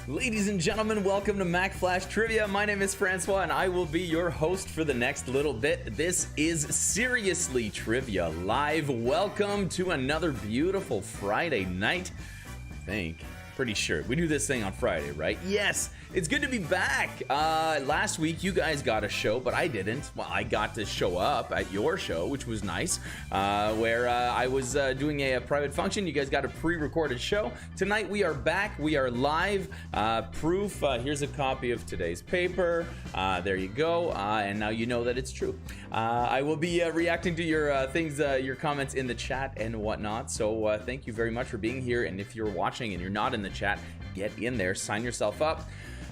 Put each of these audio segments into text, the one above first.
Ladies and gentlemen, welcome to Mack Flash Trivia. My name is Francois and I will be your host for the next little bit. This is Seriously Trivia Live. Welcome to another beautiful Friday night. Pretty sure we do this thing on Friday, right? Yes, it's good to be back. Last week you guys got a show, but I didn't. Well, I got to show up at your show, which was nice, where I was doing a private function. You guys got a pre-recorded show. Tonight we are back. We are live. Proof. Here's a copy of today's paper. There you go. And now you know that it's true. I will be reacting to your things, your comments in the chat and whatnot. So thank you very much for being here. And if you're watching and you're not in the chat, get in there, sign yourself up.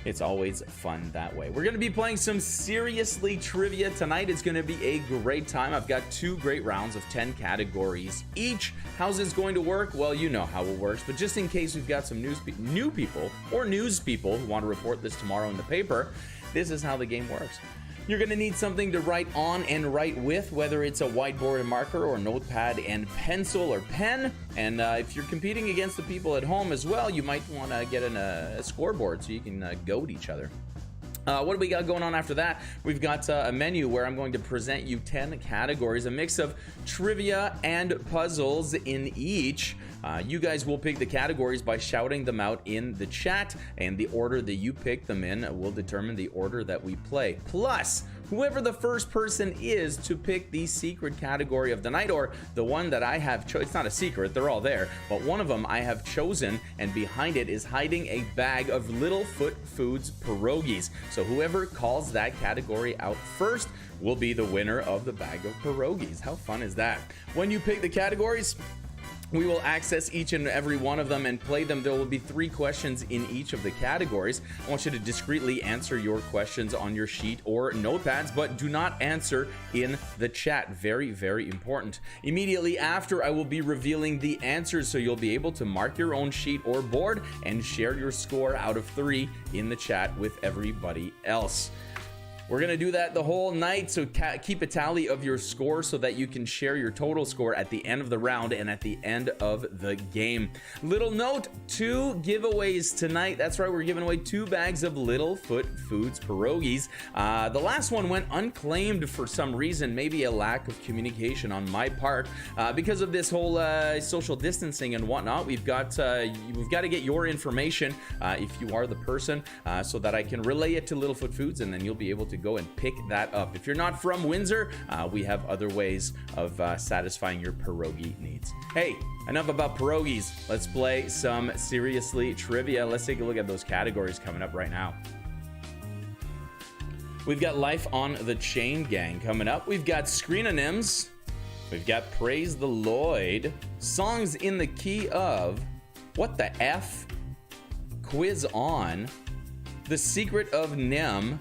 It's always fun that way. We're going to be playing some Seriously Trivia tonight. It's going to be a great time. I've got 2 great rounds of 10 categories each. How's this going to work? Well, you know how it works, but just in case we've got some new people or news people who want to report this tomorrow in the paper, this is how the game works. You're going to need something to write on and write with, whether it's a whiteboard and marker or notepad and pencil or pen. And if you're competing against the people at home as well, you might want to get a scoreboard so you can goad each other. What do we got going on after that? We've got a menu where I'm going to present you 10 categories, a mix of trivia and puzzles in each. You guys will pick the categories by shouting them out in the chat, and the order that you pick them in will determine the order that we play. Plus, whoever the first person is to pick the secret category of the night, or the one that I have chosen, it's not a secret, they're all there, but one of them I have chosen, and behind it is hiding a bag of Littlefoot Foods pierogies. So whoever calls that category out first will be the winner of the bag of pierogies. How fun is that? When you pick the categories, we will access each and every one of them and play them. There will be 3 questions in each of the categories. I want you to discreetly answer your questions on your sheet or notepads, but do not answer in the chat. Very, very important. Immediately after, I will be revealing the answers, so you'll be able to mark your own sheet or board and share your score out of 3 in the chat with everybody else. We're going to do that the whole night, so keep a tally of your score so that you can share your total score at the end of the round and at the end of the game. Little note, 2 giveaways tonight. That's right, we're giving away 2 bags of Littlefoot Foods pierogies. The last one went unclaimed for some reason, maybe a lack of communication on my part. Because of this whole social distancing and whatnot, we've got to get your information if you are the person, so that I can relay it to Littlefoot Foods, and then you'll be able to go and pick that up. If you're not from Windsor, we have other ways of satisfying your pierogi needs. Hey, enough about pierogies. Let's play some Seriously Trivia. Let's take a look at those categories coming up right now. We've got Life on the Chain Gang coming up. We've got Screenonyms. We've got Praise the Lloyd. Songs in the Key of. What the F? Quiz On. The Secret of Nem.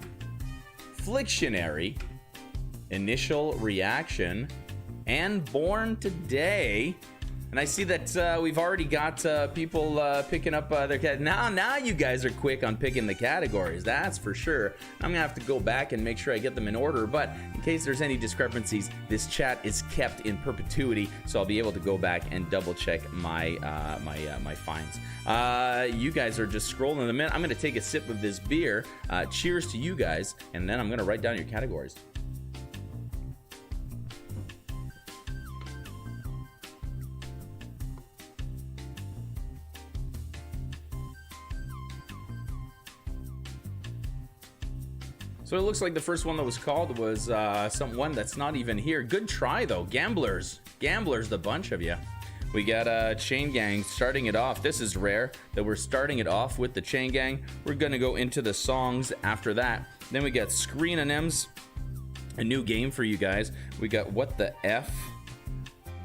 Flictionary, Initial Reaction, and Born Today. And I see that we've already got people picking up their cat. Now you guys are quick on picking the categories, that's for sure. I'm gonna have to go back and make sure I get them in order, but in case there's any discrepancies, this chat is kept in perpetuity, so I'll be able to go back and double check my my finds. You guys are just scrolling them in. I'm gonna take a sip of this beer. Cheers to you guys, and then I'm gonna write down your categories. So it looks like the first one that was called was someone that's not even here. Good try though, gamblers, the bunch of you. We got Chain Gang starting it off. This is rare that we're starting it off with the Chain Gang. We're gonna go into the songs after that. Then we got Screenonyms, a new game for you guys. We got What the F.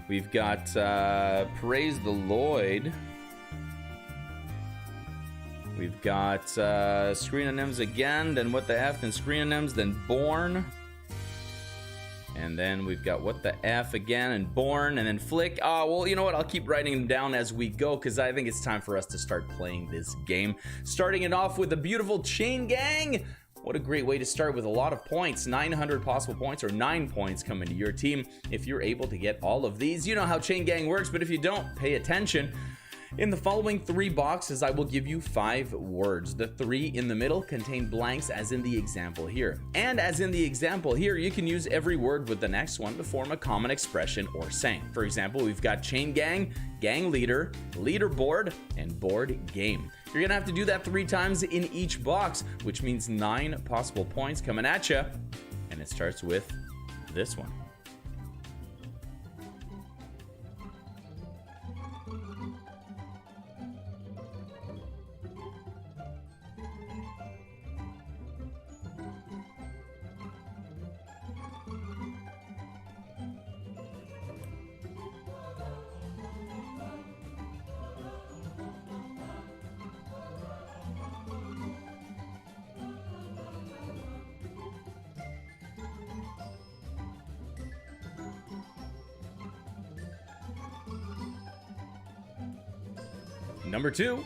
We've got Praise the Lloyd. We've got Screenonyms again, then What the F, then Screenonyms, then Born. And then we've got What the F again, and Born, and then Flick. Oh, well, you know what? I'll keep writing them down as we go, because I think it's time for us to start playing this game. Starting it off with a beautiful Chain Gang. What a great way to start with a lot of points. 900 possible points, or 9 points coming to your team if you're able to get all of these. You know how Chain Gang works, but if you don't, pay attention. In the following 3 boxes, I will give you 5 words. The 3 in the middle contain blanks, as in the example here. And as in the example here, you can use every word with the next one to form a common expression or saying. For example, we've got chain gang, gang leader, leaderboard, and board game. You're gonna have to do that 3 times in each box, which means 9 possible points coming at you. And it starts with this one. Number 2.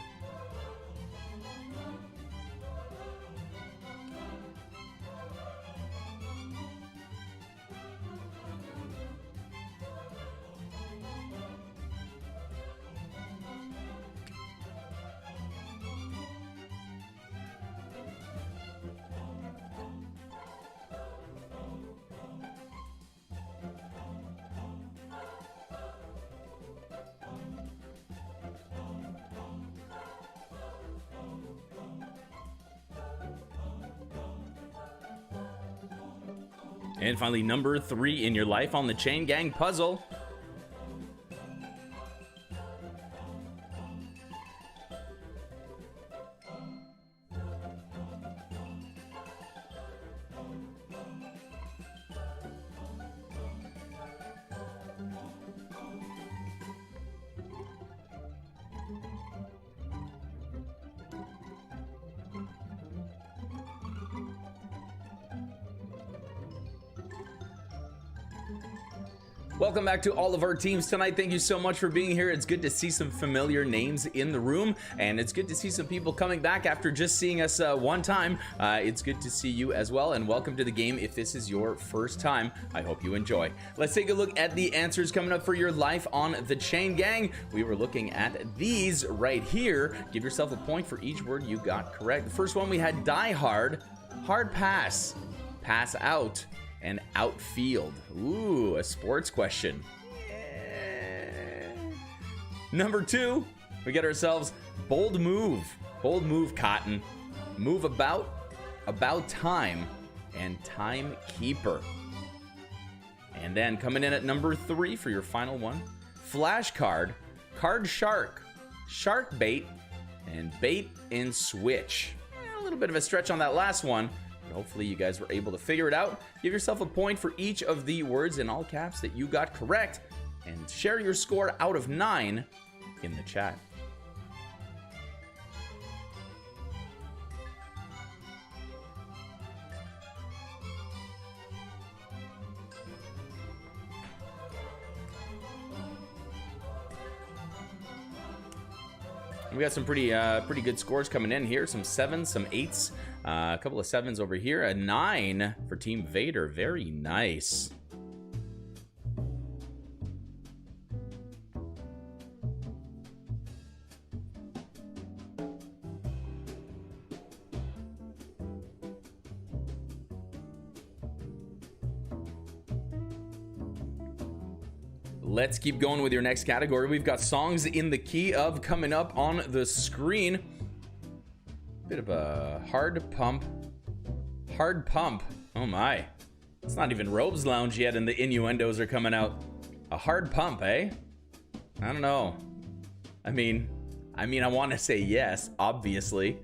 And finally, number 3 in your life on the chain gang puzzle. Welcome back to all of our teams tonight. Thank you so much for being here. It's good to see some familiar names in the room, and it's good to see some people coming back after just seeing us one time. It's good to see you as well, and welcome to the game if this is your first time. I hope you enjoy. Let's take a look at the answers coming up for your life on the chain gang. We were looking at these right here. Give yourself a point for each word you got correct. The first one we had die hard, hard pass, pass out, and outfield. Ooh, a sports question. Yeah. Number 2, we get ourselves bold move. Bold move, Cotton. Move about time, and timekeeper. And then coming in at number 3 for your final one, flashcard, card shark, shark bait, and bait and switch. A little bit of a stretch on that last one. Hopefully you guys were able to figure it out. Give yourself a point for each of the words in all caps that you got correct, and share your score out of 9 in the chat. We got some pretty good scores coming in here. Some 7s, some 8s, a couple of 7s over here. A 9 for Team Vader. Very nice. Let's keep going with your next category. We've got songs in the key of coming up on the screen. Bit of a hard pump. Hard pump. Oh my. It's not even Robes Lounge yet and the innuendos are coming out. A hard pump, eh? I don't know. I mean, I want to say yes, obviously.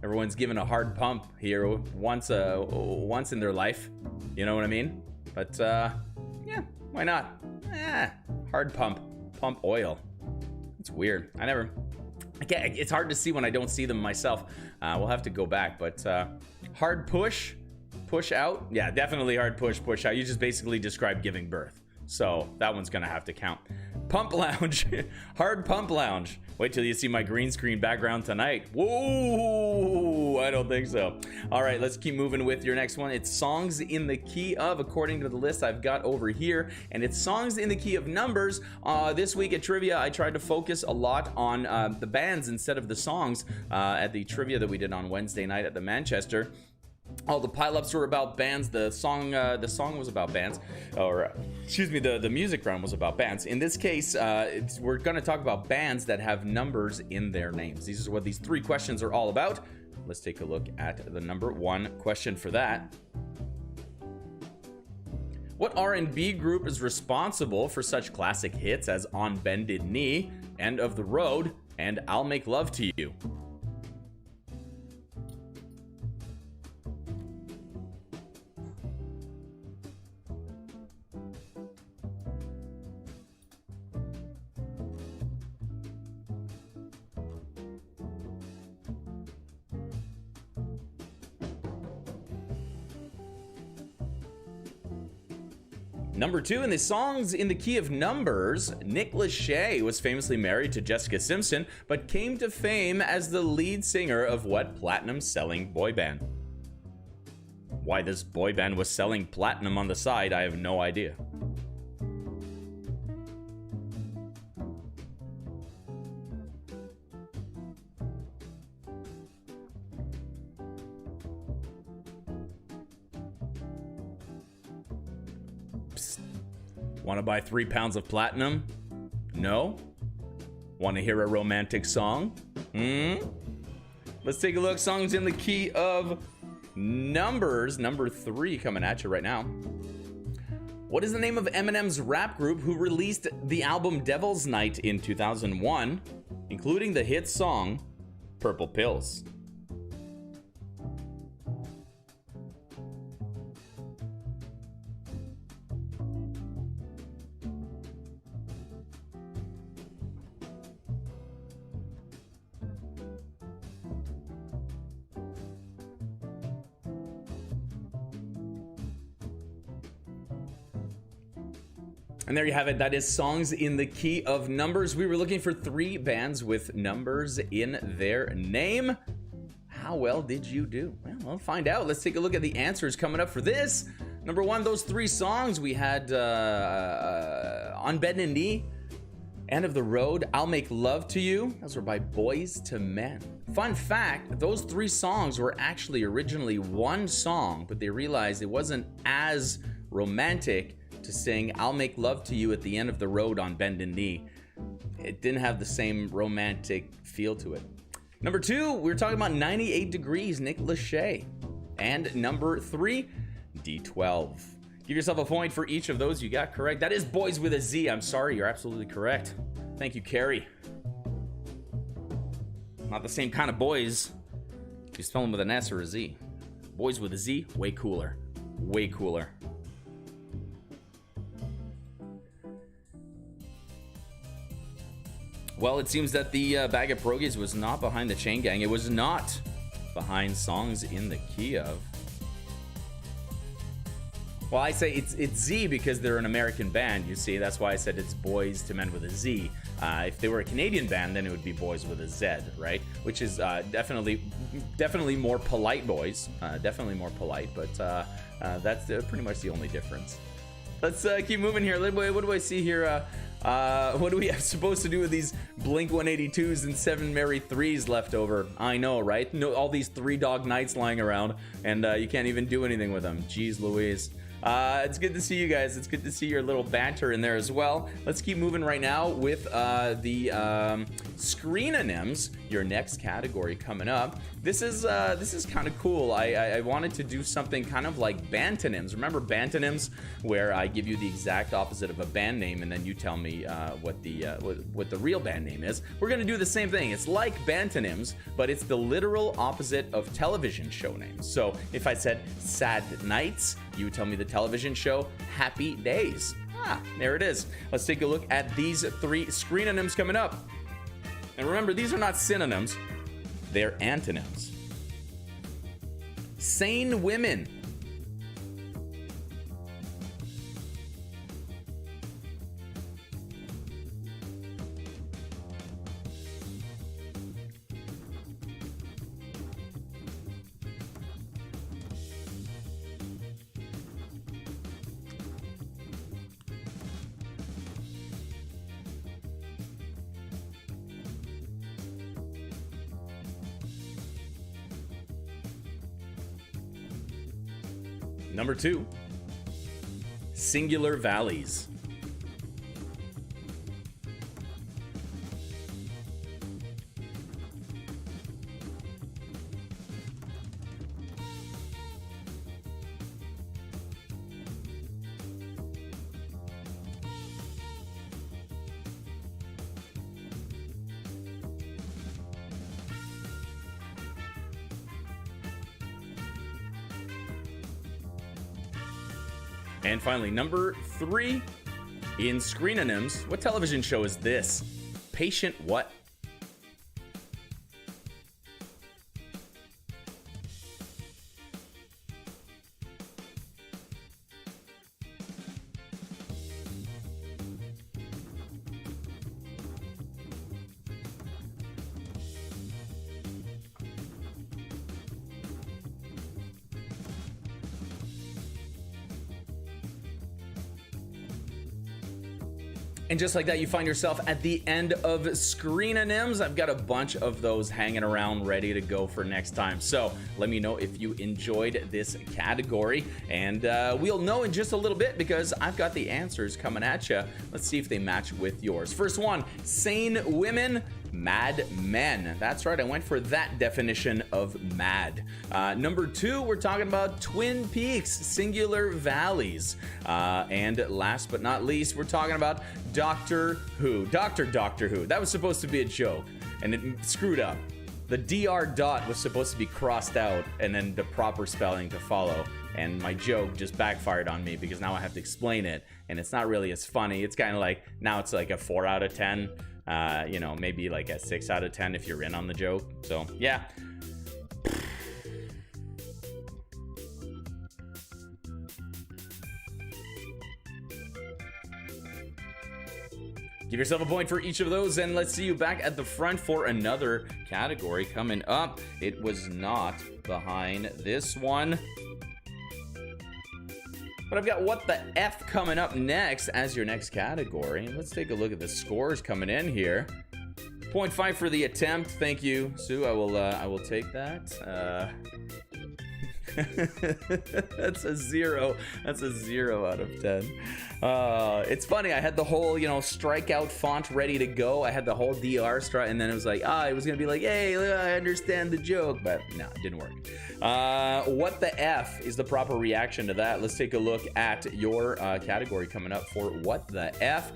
Everyone's given a hard pump here once in their life. You know what I mean? But yeah, why not? Hard pump oil. It's weird. It's hard to see when I don't see them myself. We'll have to go back, but hard push out. Yeah, definitely hard push out. You just basically described giving birth, so that one's gonna have to count. Pump Lounge. Hard Pump Lounge. Wait till you see my green screen background tonight. Whoa, I don't think so. All right, let's keep moving with your next one. It's songs in the key of, according to the list I've got over here, and it's songs in the key of numbers. This week at trivia, I tried to focus a lot on the bands instead of the songs at the trivia that we did on Wednesday night at the Manchester. All the pileups were about bands. The song was about bands, or excuse me, the music round was about bands. In this case, we're going to talk about bands that have numbers in their names. These are what these 3 questions are all about. Let's take a look at the number 1 question for that. What R&B group is responsible for such classic hits as On Bended Knee, End of the Road, and I'll Make Love to You? Number 2, in the songs in the key of numbers, Nick Lachey was famously married to Jessica Simpson, but came to fame as the lead singer of what platinum-selling boy band? Why this boy band was selling platinum on the side, I have no idea. Want to buy 3 pounds of platinum? No? Want to hear a romantic song? Let's take a look. Songs in the key of numbers. Number 3 coming at you right now. What is the name of Eminem's rap group who released the album Devil's Night in 2001, including the hit song Purple Pills? And there you have it. That is songs in the key of numbers. We were looking for 3 bands with numbers in their name. How well did you do? Well, we'll find out. Let's take a look at the answers coming up for this. Number 1, those 3 songs we had On Bended Knee, End of the Road, I'll Make Love to You. Those were by Boys to Men. Fun fact, those 3 songs were actually originally one song, but they realized it wasn't as romantic to sing I'll Make Love to You at the end of the road on Bended Knee. It didn't have the same romantic feel to it. Number 2, we were talking about 98 Degrees, Nick Lachey. And number 3, D12. Give yourself a point for each of those you got correct. That is Boys with a Z. I'm sorry, you're absolutely correct. Thank you, Carrie. Not the same kind of boys. You spell them with an S or a Z. Boys with a Z, way cooler. Way cooler. Well, it seems that the bag of pierogies was not behind the Chain Gang. It was not behind songs in the key of. Well, I say it's Z because they're an American band, you see. That's why I said it's Boys to Men with a Z. If they were a Canadian band, then it would be Boys with a Z, right? Which is definitely more polite, boys. Definitely more polite, but that's pretty much the only difference. Let's keep moving here. What do I see here? What are we supposed to do with these Blink 182s and 7 Mary 3s left over? I know, right? No, all these 3 Dog Nights lying around, and you can't even do anything with them. Jeez Louise. It's good to see you guys. It's good to see your little banter in there as well. Let's keep moving right now with the Screenonyms, your next category coming up. This is kind of cool. I wanted to do something kind of like Bantonyms. Remember Bantonyms, where I give you the exact opposite of a band name, and then you tell me what the real band name is. We're gonna do the same thing. It's like Bantonyms, but it's the literal opposite of television show names. So if I said Sad Nights, you would tell me the television show Happy Days. There it is. Let's take a look at these 3 Screenonyms coming up. And remember, these are not synonyms, they're antonyms. Sane Women. Number 2, singular valleys. And finally, number 3, in screenonyms, what television show is this? Patient what? And just like that, you find yourself at the end of screenonyms. I've got a bunch of those hanging around ready to go for next time. So let me know if you enjoyed this category. And we'll know in just a little bit because I've got the answers coming at you. Let's see if they match with yours. First one, sane women, mad men. That's right, I went for that definition of mad. Number 2, we're talking about Twin Peaks, singular valleys. And last but not least, we're talking about Doctor Who. Doctor Who. That was supposed to be a joke, and it screwed up. The DR dot was supposed to be crossed out, and then the proper spelling to follow. And my joke just backfired on me because now I have to explain it, and it's not really as funny. It's kind of like, now it's like a 4 out of 10. You know, maybe like a 6 out of 10 if you're in on the joke. So, yeah. Give yourself a point for each of those, and let's see you back at the front for another category coming up. It was not behind this one, but I've got What the F coming up next as your next category. Let's take a look at the scores coming in here. 0.5 for the attempt. Thank you, Sue. I will take that. That's a 0. That's a 0 out of 10. It's funny. I had the whole, strikeout font ready to go. I had the whole DR strike, and then it was like, it was gonna be like, hey, I understand the joke, but no, it didn't work. What the F is the proper reaction to that? Let's take a look at your category coming up for What the F.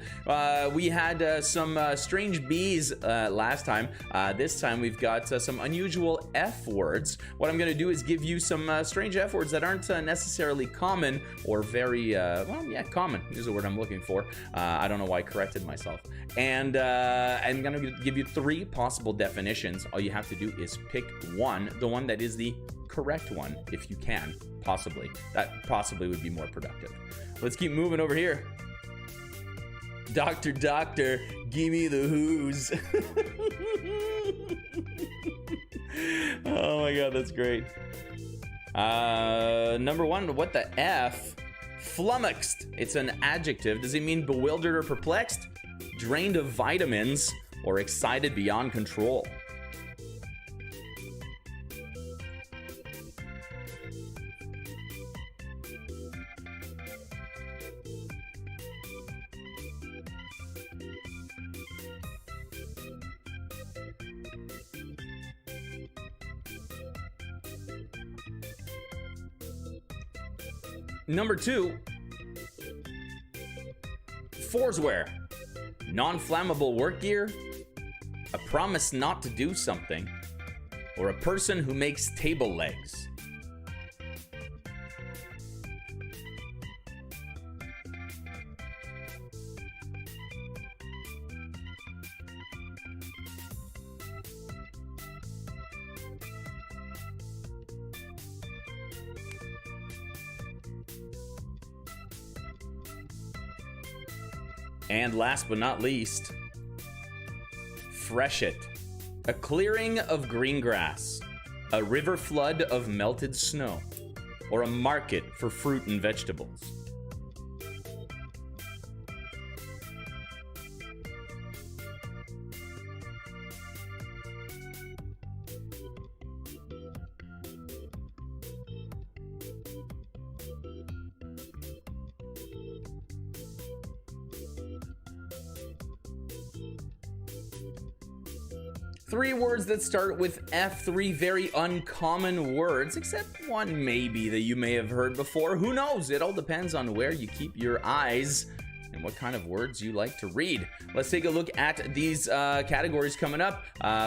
We had some strange B's last time. This time we've got some unusual F words. What I'm gonna do is give you some strange F words that aren't necessarily common or very, common is the word I'm looking for. I don't know why I corrected myself. And I'm gonna give you 3 possible definitions. All you have to do is pick one, the one that is the correct one, if you can, possibly. That possibly would be more productive. Let's keep moving over here. Doctor, give me the who's. Oh my god, that's great. Number 1, what the F? Flummoxed. It's an adjective. Does it mean bewildered or perplexed, drained of vitamins, or excited beyond control? Number 2, Forswear. Non-flammable work gear, a promise not to do something, or a person who makes table legs. And last but not least, freshet. A clearing of green grass, a river flood of melted snow, or a market for fruit and vegetables. 3 words that start with F, 3 very uncommon words, except one maybe that you may have heard before. Who knows? It all depends on where you keep your eyes and what kind of words you like to read. Let's take a look at these categories coming up.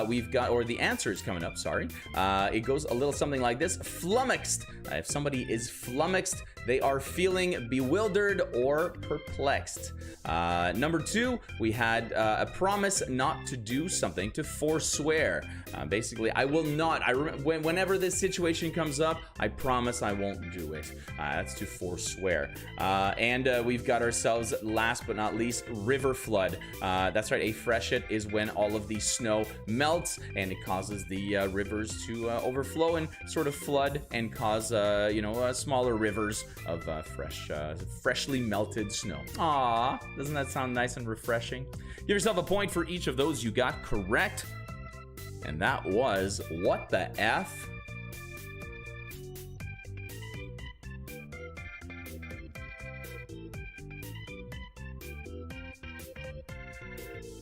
We've got, or the answers coming up, sorry. It goes a little something like this. Flummoxed. If somebody is flummoxed, they are feeling bewildered or perplexed. Number 2, we had a promise not to do something, to forswear. Basically, I will not. Whenever this situation comes up, I promise I won't do it. That's to forswear. And we've got ourselves, last but not least, river flood. That's right, a freshet is when all of the snow melts and it causes the rivers to overflow and sort of flood and cause, smaller rivers of freshly melted snow. Aww, doesn't that sound nice and refreshing? Give yourself a point for each of those you got correct. And that was what the F?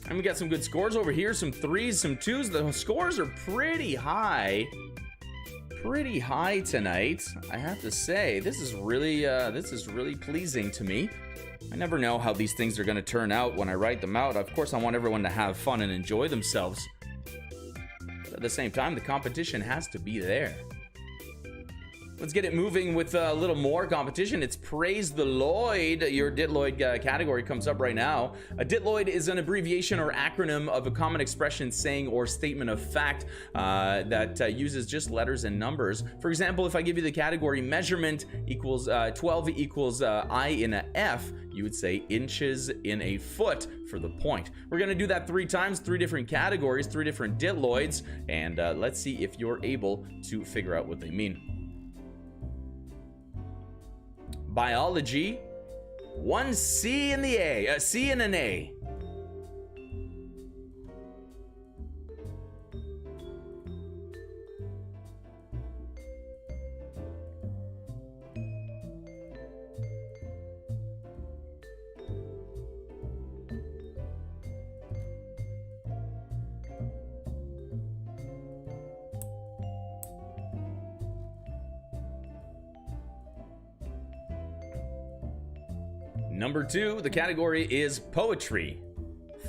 And we got some good scores over here, some 3s, some 2s. The scores are pretty high tonight. I have to say, this is really pleasing to me. I never know how these things are going to turn out when I write them out. Of course, I want everyone to have fun and enjoy themselves. But at the same time, the competition has to be there. Let's get it moving with a little more competition. It's Praise the Lloyd. Your Ditloid category comes up right now. A Ditloid is an abbreviation or acronym of a common expression, saying, or statement of fact that uses just letters and numbers. For example, if I give you the category measurement equals 12 equals I in a F, you would say inches in a foot for the point. We're gonna do that 3 times, 3 different categories, 3 different Ditloids, and let's see if you're able to figure out what they mean. Biology, 1 C in the A, a C and an A. Number 2, the category is poetry.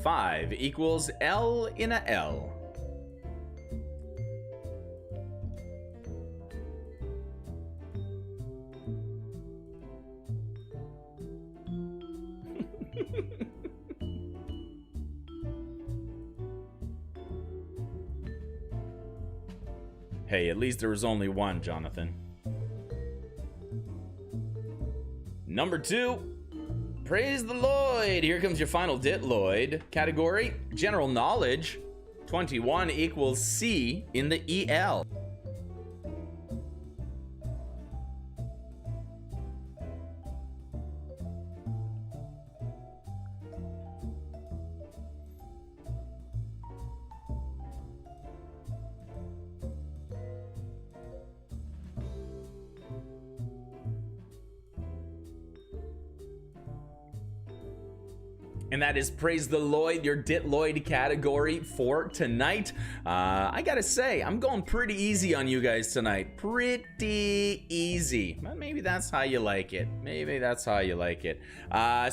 5 equals L in a L. Hey, at least there was only one, Jonathan. Number 2. Praise the Lloyd. Here comes your final Ditloid. Category, general knowledge. 21 equals C in the EL. And that is Praise the Lloyd, your Ditloid category for tonight. I gotta say, I'm going pretty easy on you guys tonight. Pretty easy. Well, maybe that's how you like it. Maybe that's how you like it.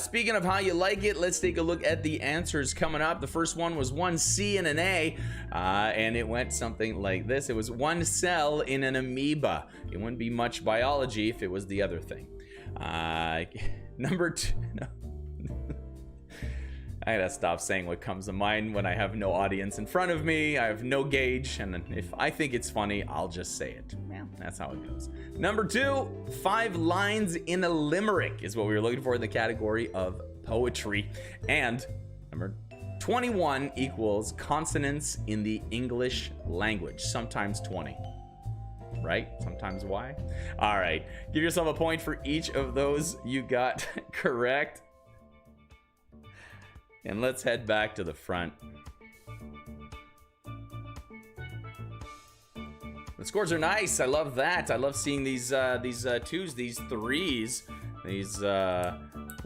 Speaking of how you like it, let's take a look at the answers coming up. The first one was 1 C and an A, and it went something like this. It was 1 cell in an amoeba. It wouldn't be much biology if it was the other thing. Number 2... No. I gotta stop saying what comes to mind when I have no audience in front of me. I have no gauge, and if I think it's funny, I'll just say it. Well, that's how it goes. Number 2, 5 lines in a limerick is what we were looking for in the category of poetry. And number 21 equals consonants in the English language, sometimes 20. Right? Sometimes Y. All right, give yourself a point for each of those you got correct. And let's head back to the front. The scores are nice. I love that. I love seeing these 2s, these 3s, these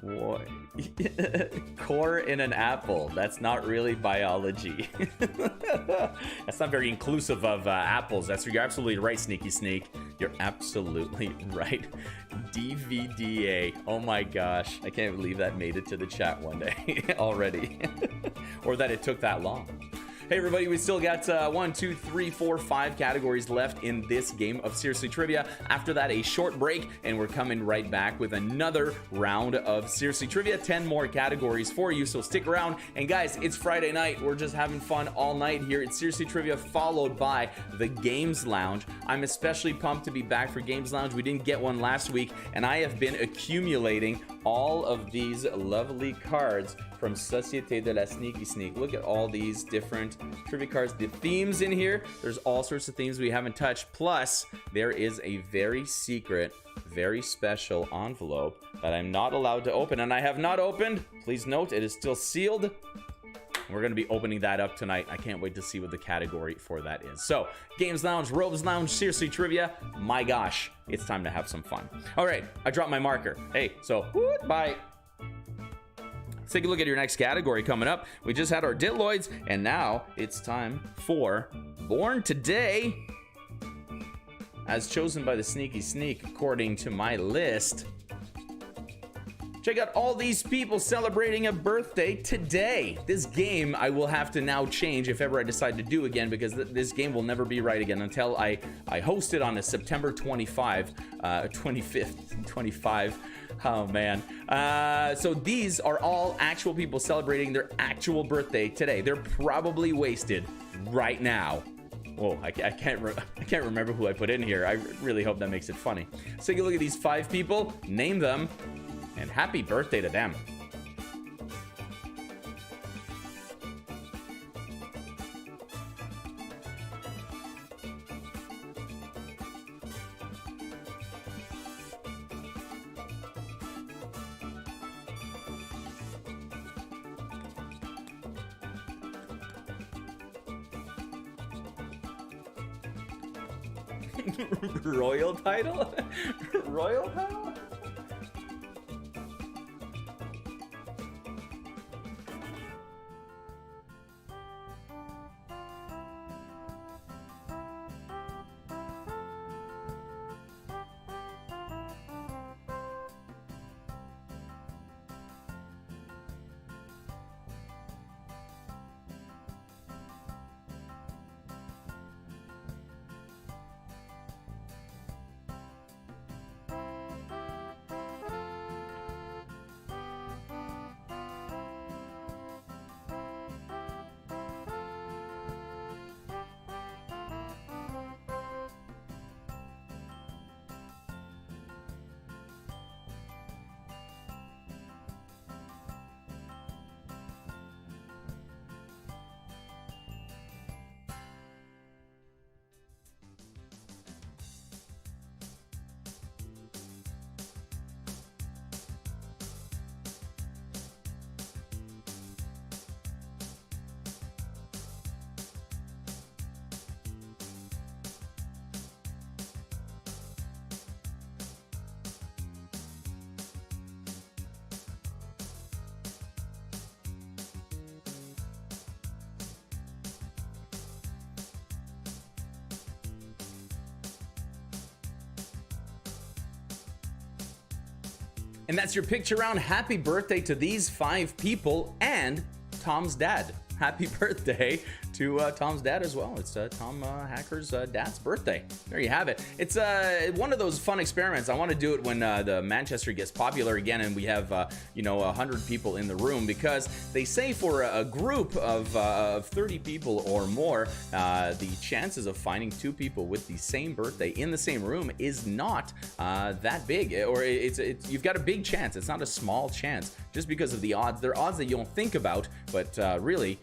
What? Core in an apple. That's not really biology. That's not very inclusive of apples. You're absolutely right, Sneaky Sneak. You're absolutely right. DVDA. Oh my gosh. I can't believe that made it to the chat one day already. Or that it took that long. Hey everybody, we still got 1, 2, 3, 4, 5 categories left in this game of Seriously Trivia. After that, a short break, and we're coming right back with another round of Seriously Trivia. 10 more categories for you, so stick around. And guys, it's Friday night. We're just having fun all night here at Seriously Trivia, followed by the Games Lounge. I'm especially pumped to be back for Games Lounge. We didn't get one last week, and I have been accumulating all of these lovely cards from Société de la Sneaky Sneak. Look at all these different trivia cards. The themes in here, there's all sorts of themes we haven't touched. Plus, there is a very secret, very special envelope that I'm not allowed to open, and I have not opened. Please note, it is still sealed. We're going to be opening that up tonight. I can't wait to see what the category for that is. So, Games Lounge, Robes Lounge, Seriously Trivia. My gosh, it's time to have some fun. All right, I dropped my marker. Hey, so, bye. Let's take a look at your next category coming up. We just had our Ditloids, and now it's time for Born Today. As chosen by the Sneaky Sneak, according to my list. Check out all these people celebrating a birthday today. This game I will have to now change if ever I decide to do again, because this game will never be right again until I host it on a September 25, 25. Oh man. So these are all actual people celebrating their actual birthday today. They're probably wasted right now. Whoa, I can't remember who I put in here. I really hope that makes it funny. So take a look at these 5 people, name them, and happy birthday to them. Royal title? Royal title? And that's your picture round. Happy birthday to these 5 people and Tom's dad. Happy birthday to Tom's dad as well. It's Tom Hacker's dad's birthday. There you have it. It's one of those fun experiments. I want to do it when the Manchester gets popular again and we have 100 people in the room, because they say for a group of 30 people or more, the chances of finding 2 people with the same birthday in the same room is not that big, or you've got a big chance. It's not a small chance, just because of the odds. They're odds that you don't think about, but really,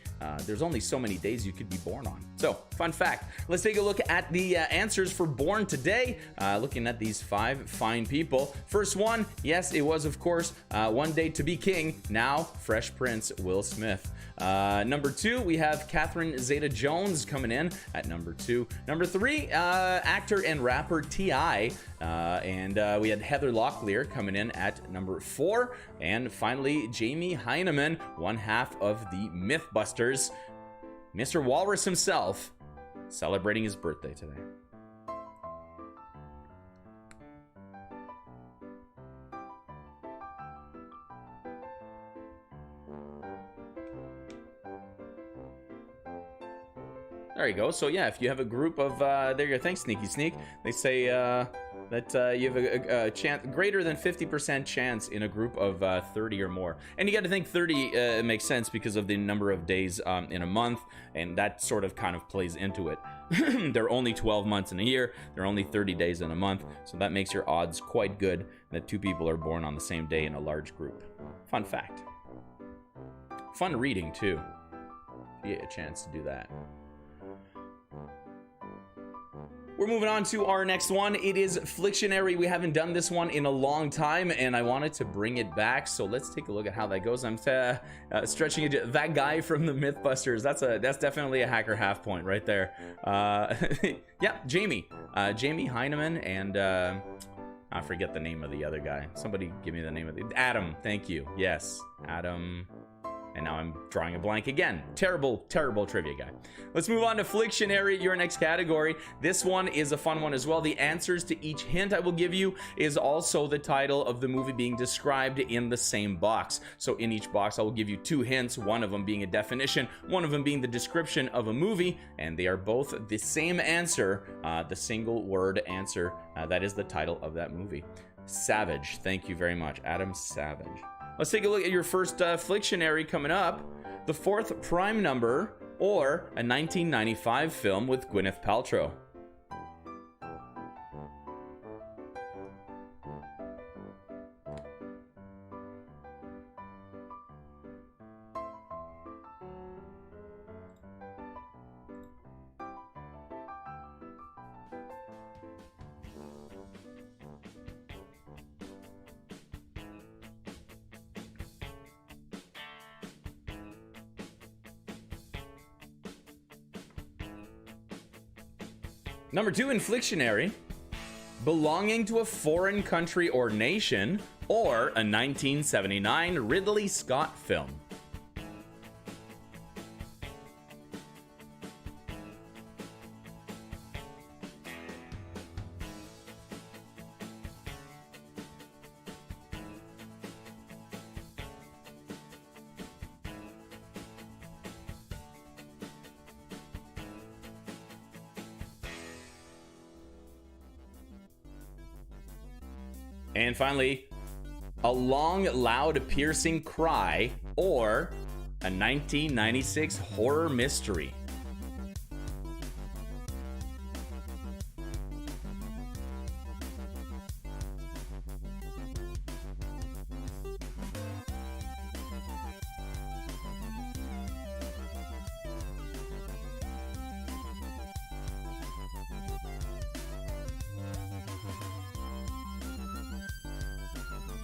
there's only so many days days you could be born on. So, fun fact. Let's take a look at the answers for Born Today, looking at these 5 fine people. First one, yes, it was, of course, One Day to Be King, now Fresh Prince Will Smith. Number 2, we have Catherine Zeta-Jones coming in at number 2. Number 3, actor and rapper T.I., and we had Heather Locklear coming in at number 4. And finally, Jamie Heineman, one half of the Mythbusters, Mr. Walrus himself, celebrating his birthday today. There you go. So yeah, if you have a group of there you go. Thanks, Sneaky Sneak. They say that you have a chance greater than 50% chance in a group of 30 or more. And you got to think 30 makes sense because of the number of days in a month, and that sort of kind of plays into it. There are only 12 months in a year. There are only 30 days in a month, so that makes your odds quite good that 2 people are born on the same day in a large group. Fun fact. Fun reading too. If you get a chance to do that. We're moving on to our next one. It is Flictionary. We haven't done this one in a long time, and I wanted to bring it back. So let's take a look at how that goes. I'm stretching it. That guy from the Mythbusters. That's definitely a hacker half point right there. Yeah, Jamie Heineman, and I forget the name of the other guy. Somebody give me the name of the Adam. Thank you. Yes, Adam. And now I'm drawing a blank again. Terrible trivia guy. Let's move on to Flictionary, your next category. This one is a fun one as well. The answers to each hint I will give you is also the title of the movie being described in the same box. So in each box, I will give you 2 hints, one of them being a definition, one of them being the description of a movie, and they are both the same answer, the single word answer. That is the title of that movie. Savage. Thank you very much, Adam Savage. Let's take a look at your first Flictionary coming up. The Fourth Prime Number, or a 1995 film with Gwyneth Paltrow. Number 2 in Flictionary, belonging to a foreign country or nation, or a 1979 Ridley Scott film. And finally, a long, loud, piercing cry, or a 1996 horror mystery.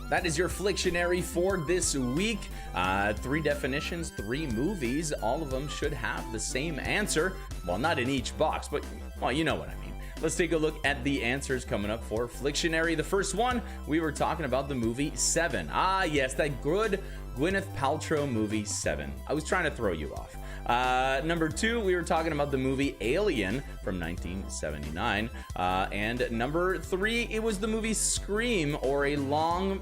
That is your Flictionary for this week. 3 definitions, 3 movies. All of them should have the same answer. Well, not in each box, but, well, you know what I mean. Let's take a look at the answers coming up for Flictionary. The first one, we were talking about the movie Seven. Ah, yes, that good Gwyneth Paltrow movie Seven. I was trying to throw you off. Number 2, we were talking about the movie Alien from 1979. And number 3, it was the movie Scream, or a long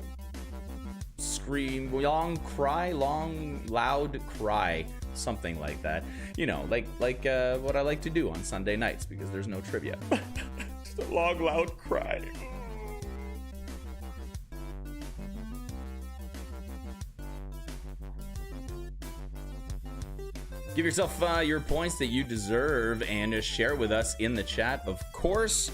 scream, long cry, long loud cry, something like that. You know, like what I like to do on Sunday nights because there's no trivia. Just a long loud cry. Give yourself your points that you deserve and share with us in the chat, of course.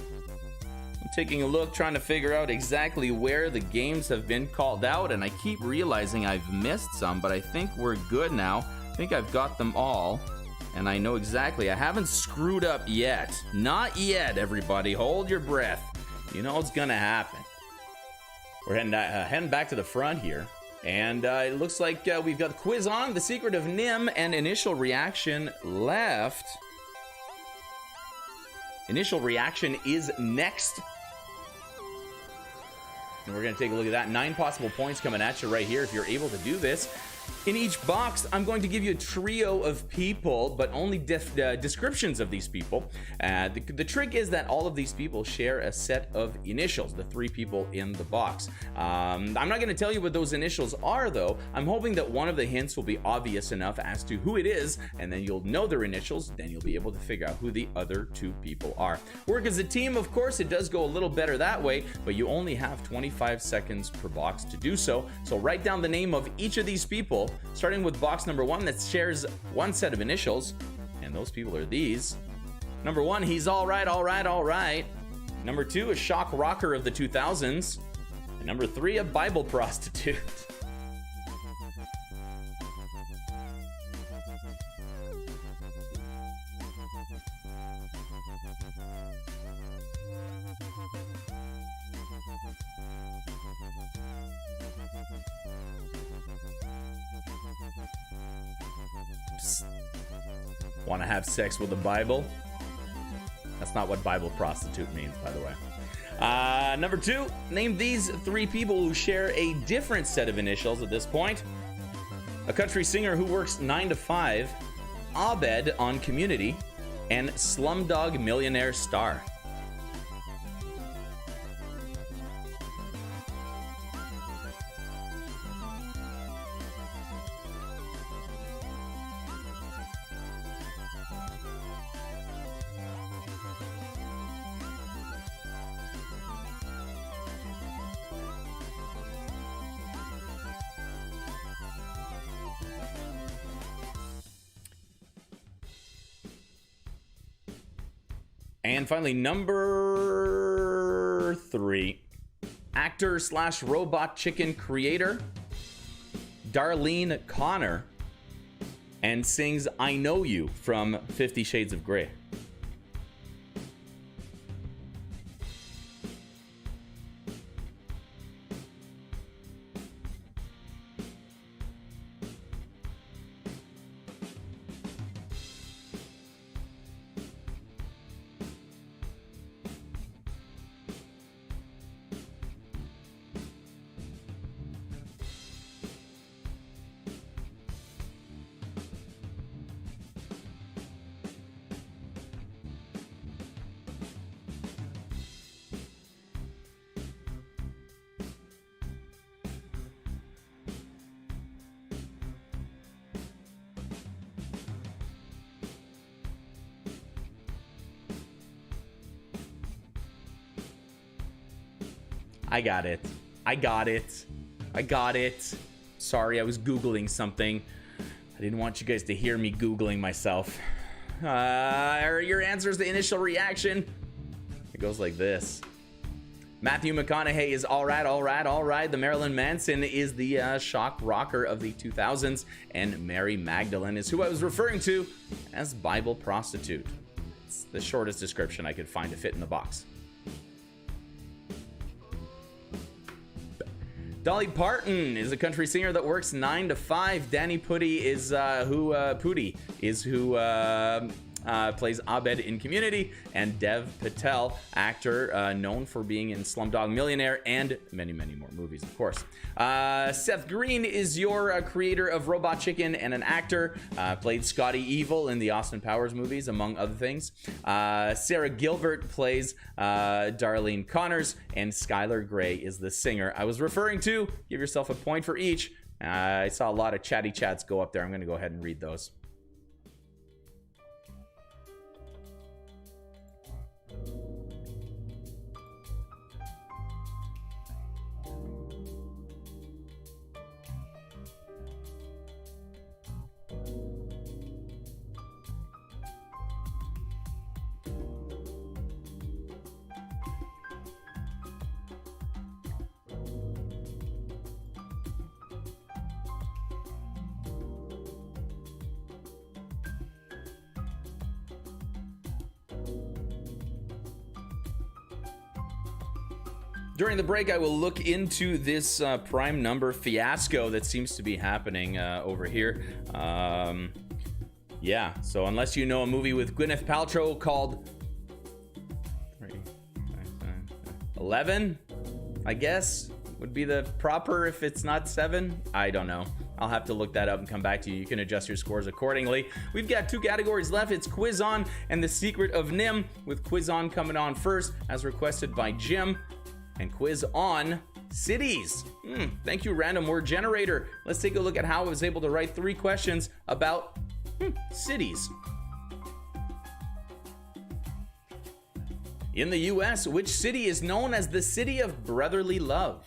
I'm taking a look, trying to figure out exactly where the games have been called out, and I keep realizing I've missed some, but I think we're good now. I think I've got them all. and I know exactly. I haven't screwed up yet. Not yet, everybody. Hold your breath. You know it's gonna happen. We're heading back to the front here. And it looks like we've got the quiz on, the secret of Nim, and initial reaction left. Initial reaction is next. And we're going to take a look at that. 9 possible points coming at you right here if you're able to do this. In each box, I'm going to give you a trio of people, but only descriptions of these people. The trick is that all of these people share a set of initials, the 3 people in the box. I'm not going to tell you what those initials are, though. I'm hoping that one of the hints will be obvious enough as to who it is, and then you'll know their initials, then you'll be able to figure out who the other 2 people are. Work as a team, of course, it does go a little better that way, but you only have 25 seconds per box to do so. So write down the name of each of these people, starting with box number 1 that shares one set of initials, and those people are these. Number 1, he's all right, all right, all right. Number 2, a shock rocker of the 2000s. And number 3, a Bible prostitute. Want to have sex with the Bible? That's not what Bible prostitute means, by the way. Number 2, name these 3 people who share a different set of initials at this point. A country singer who works 9 to 5, Abed on Community, and Slumdog Millionaire star. And finally, number 3, actor slash robot chicken creator, Darlene Connor, and sings I Know You from 50 Shades of Grey. I got it. I got it. I got it. Sorry, I was Googling something. I didn't want you guys to hear me Googling myself. Are your answers the initial reaction? It goes like this. Matthew McConaughey is all right, all right, all right. The Marilyn Manson is the shock rocker of the 2000s. And Mary Magdalene is who I was referring to as Bible prostitute. It's the shortest description I could find to fit in the box. Dolly Parton is a country singer that works 9 to 5. Danny Pudi is who plays Abed in Community, and Dev Patel, actor known for being in Slumdog Millionaire and many, many more movies, of course. Seth Green is your creator of Robot Chicken and an actor, played Scotty Evil in the Austin Powers movies, among other things. Sarah Gilbert plays Darlene Connors, and Skylar Gray is the singer I was referring to. Give yourself a point for each. I saw a lot of chatty chats go up there. I'm going to go ahead and read those. During the break, I will look into this prime number fiasco that seems to be happening over here. Yeah, so unless you know a movie with Gwyneth Paltrow called 11, I guess, would be the proper if it's not 7. I don't know. I'll have to look that up and come back to you. You can adjust your scores accordingly. We've got 2 categories left. It's Quiz On and The Secret of Nim, with Quiz On coming on first, as requested by Jim. And Quiz On cities. Thank you, Random Word Generator. Let's take a look at how I was able to write 3 questions about cities. In the US, which city is known as the City of Brotherly Love?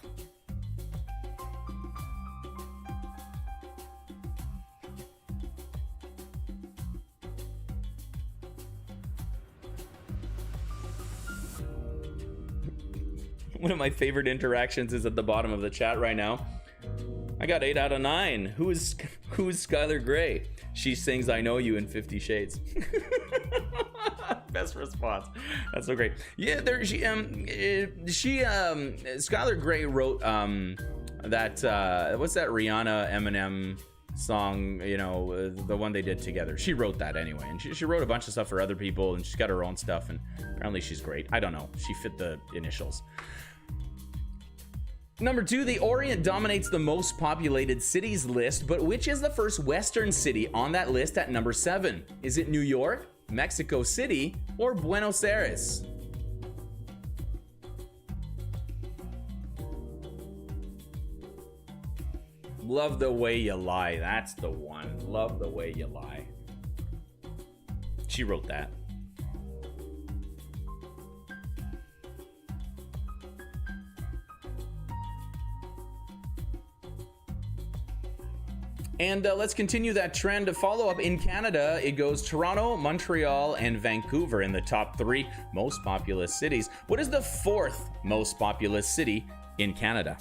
One of my favorite interactions is at the bottom of the chat right now. I got 8 out of 9. Who's Skylar Grey? She sings "I Know You" in 50 Shades. Best response. That's so great. Yeah, Skylar Grey wrote that what's that Rihanna Eminem song, you know, the one they did together. She wrote that anyway, and she wrote a bunch of stuff for other people, and she's got her own stuff, and apparently she's great. I don't know, she fit the initials. Number 2, the Orient dominates the most populated cities list, but which is the first Western city on that list at number 7? Is it New York, Mexico City, or Buenos Aires? Love the Way You Lie. That's the one. Love the Way You Lie. She wrote that. And let's continue that trend. To follow up in Canada, it goes Toronto, Montreal, and Vancouver in the top 3 most populous cities. What is the 4th most populous city in Canada?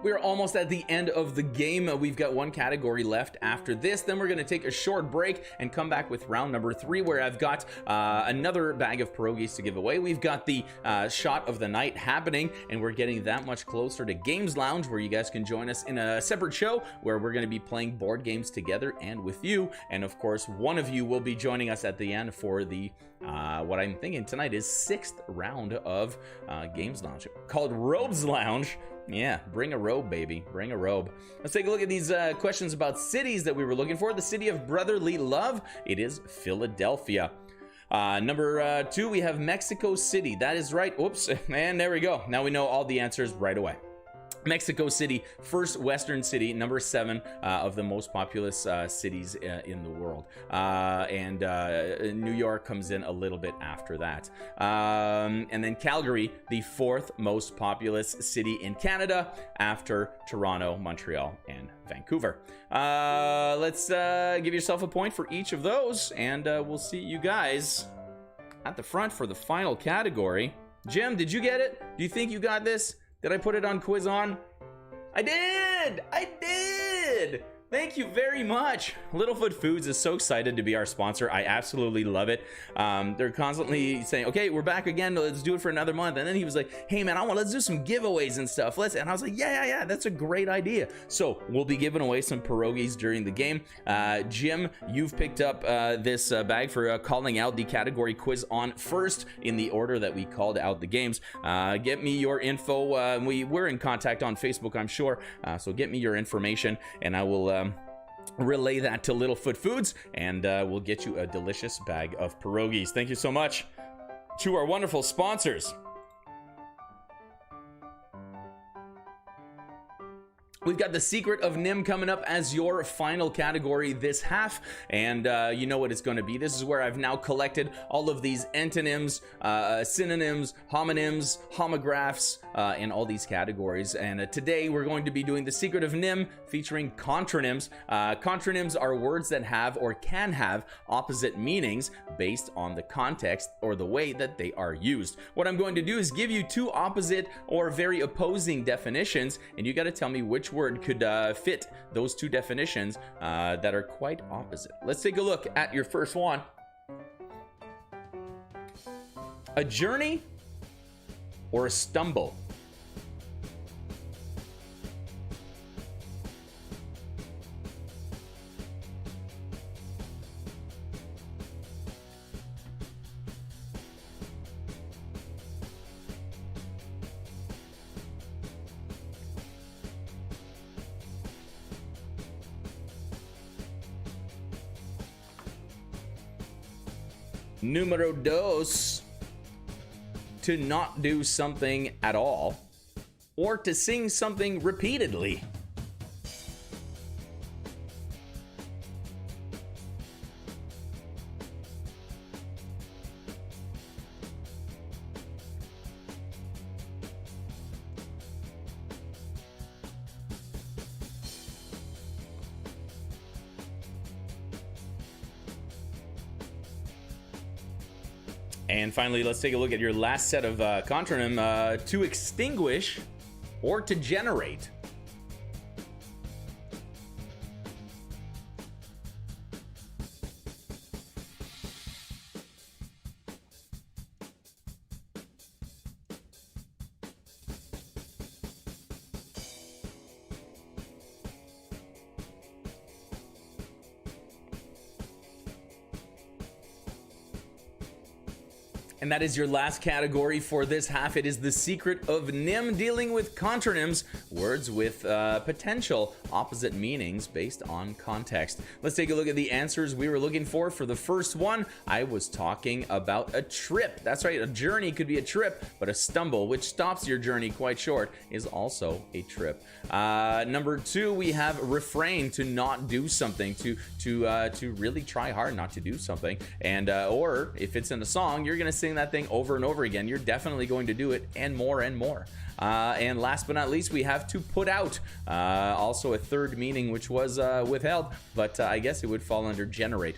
We're almost at the end of the game. We've got 1 category left after this. Then we're going to take a short break and come back with round number 3, where I've got another bag of pierogies to give away. We've got the shot of the night happening, and we're getting that much closer to Games Lounge, where you guys can join us in a separate show where we're going to be playing board games together and with you. And of course, one of you will be joining us at the end for the what I'm thinking tonight is 6th round of Games Lounge, called Robes Lounge. Yeah, bring a robe, baby. Bring a robe. Let's take a look at these questions about cities that we were looking for. The City of Brotherly Love. It is Philadelphia. Number 2, we have Mexico City. That is right. Oops. And there we go. Now we know all the answers right away. Mexico City, first Western city, number 7 of the most populous cities in the world. And New York comes in a little bit after that. And then Calgary, the 4th most populous city in Canada, after Toronto, Montreal, and Vancouver. Let's give yourself a point for each of those, and we'll see you guys at the front for the final category. Jim, did you get it? Do you think you got this? Did I put it on Quiz On? I did! I did! Thank you very much. Littlefoot Foods is so excited to be our sponsor. I absolutely love it. They're constantly saying, okay, we're back again. Let's do it for another month. And then he was like, hey man, let's do some giveaways and stuff. And I was like, yeah, that's a great idea. So we'll be giving away some pierogies during the game. Jim, you've picked up this bag for calling out the category Quiz On first in the order that we called out the games. Get me your info. We're in contact on Facebook, I'm sure. So get me your information, and I will relay that to Littlefoot Foods, and we'll get you a delicious bag of pierogies. Thank you so much to our wonderful sponsors. We've got the Secret of Nim coming up as your final category this half, and you know what it's going to be. This is where I've now collected all of these antonyms, synonyms, homonyms, homographs, in all these categories. And today we're going to be doing the Secret of Nim featuring contronyms. Contronyms are words that have or can have opposite meanings based on the context or the way that they are used. What I'm going to do is give you two opposite or very opposing definitions, and you got to tell me which word could fit those two definitions that are quite opposite. Let's take a look at your first one. A journey or a stumble? Numero dos, to not do something at all, or to sing something repeatedly. And finally, let's take a look at your last set of contronym, to extinguish or to generate. And that is your last category for this half. It is the Secret of Nim, dealing with contronyms, words with potential opposite meanings based on context. Let's take a look at the answers we were looking for. For the first one, I was talking about a trip. That's right, a journey could be a trip, but a stumble, which stops your journey quite short, is also a trip. Number two, we have refrain, to not do something, to really try hard not to do something. And or if it's in a song, you're gonna sing that thing over and over again. You're definitely going to do it, and more and more. And last but not least, we have to put out, also a third meaning which was withheld, but I guess it would fall under generate.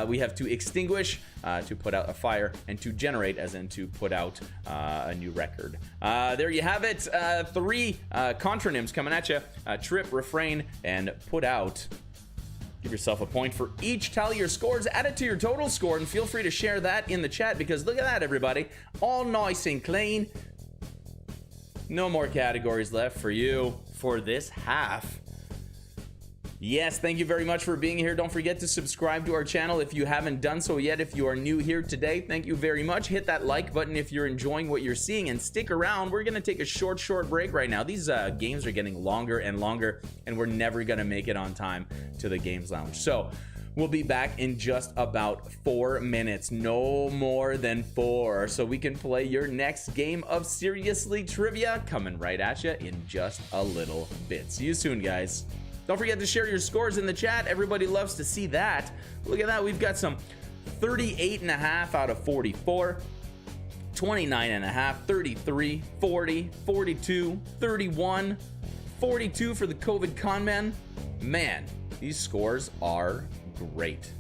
We have to extinguish, to put out a fire, and to generate, as in to put out a new record. There you have it. Three contronyms coming at you: trip, refrain, and put out. Give yourself a point for each. Tally your scores, add it to your total score, and feel free to share that in the chat, because look at that, everybody. All nice and clean. No more categories left for you for this half. Yes, thank you very much for being here. Don't forget to subscribe to our channel if you haven't done so yet. If you are new here today, thank you very much. Hit that like button if you're enjoying what you're seeing, and stick around. We're going to take a short break right now. These games are getting longer and longer, and we're never going to make it on time to the Games Lounge. So we'll be back in just about 4 minutes, no more than 4, so we can play your next game of Seriously Trivia, coming right at you in just a little bit. See you soon, guys. Don't forget to share your scores in the chat. Everybody loves to see that. Look at that. We've got some 38.5 out of 44, 29.5, 33, 40, 42, 31, 42 for the COVID con men. Man, these scores are great.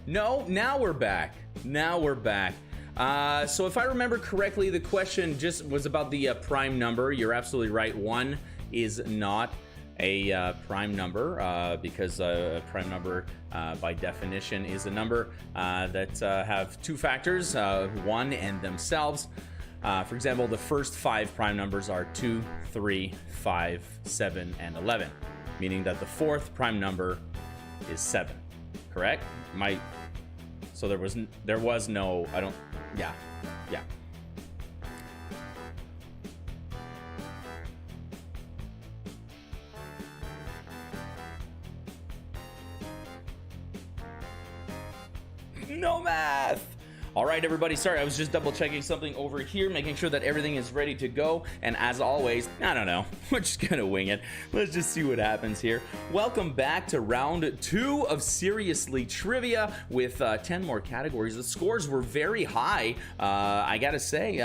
No, now we're back. Now we're back. So if I remember correctly, the question just was about the prime number. You're absolutely right. 1 is not a prime number because a prime number by definition is a number that have two factors, 1 and themselves. For example, the first 5 prime numbers are 2, 3, 5, 7, and 11, meaning that the 4th prime number is 7. Correct? So there was no, yeah. No math. All right, everybody. Sorry, I was just double checking something over here, making sure that everything is ready to go. And as always, I don't know. We're just gonna wing it. Let's just see what happens here. Welcome back to round 2 of Seriously Trivia with 10 more categories. The scores were very high. I gotta say,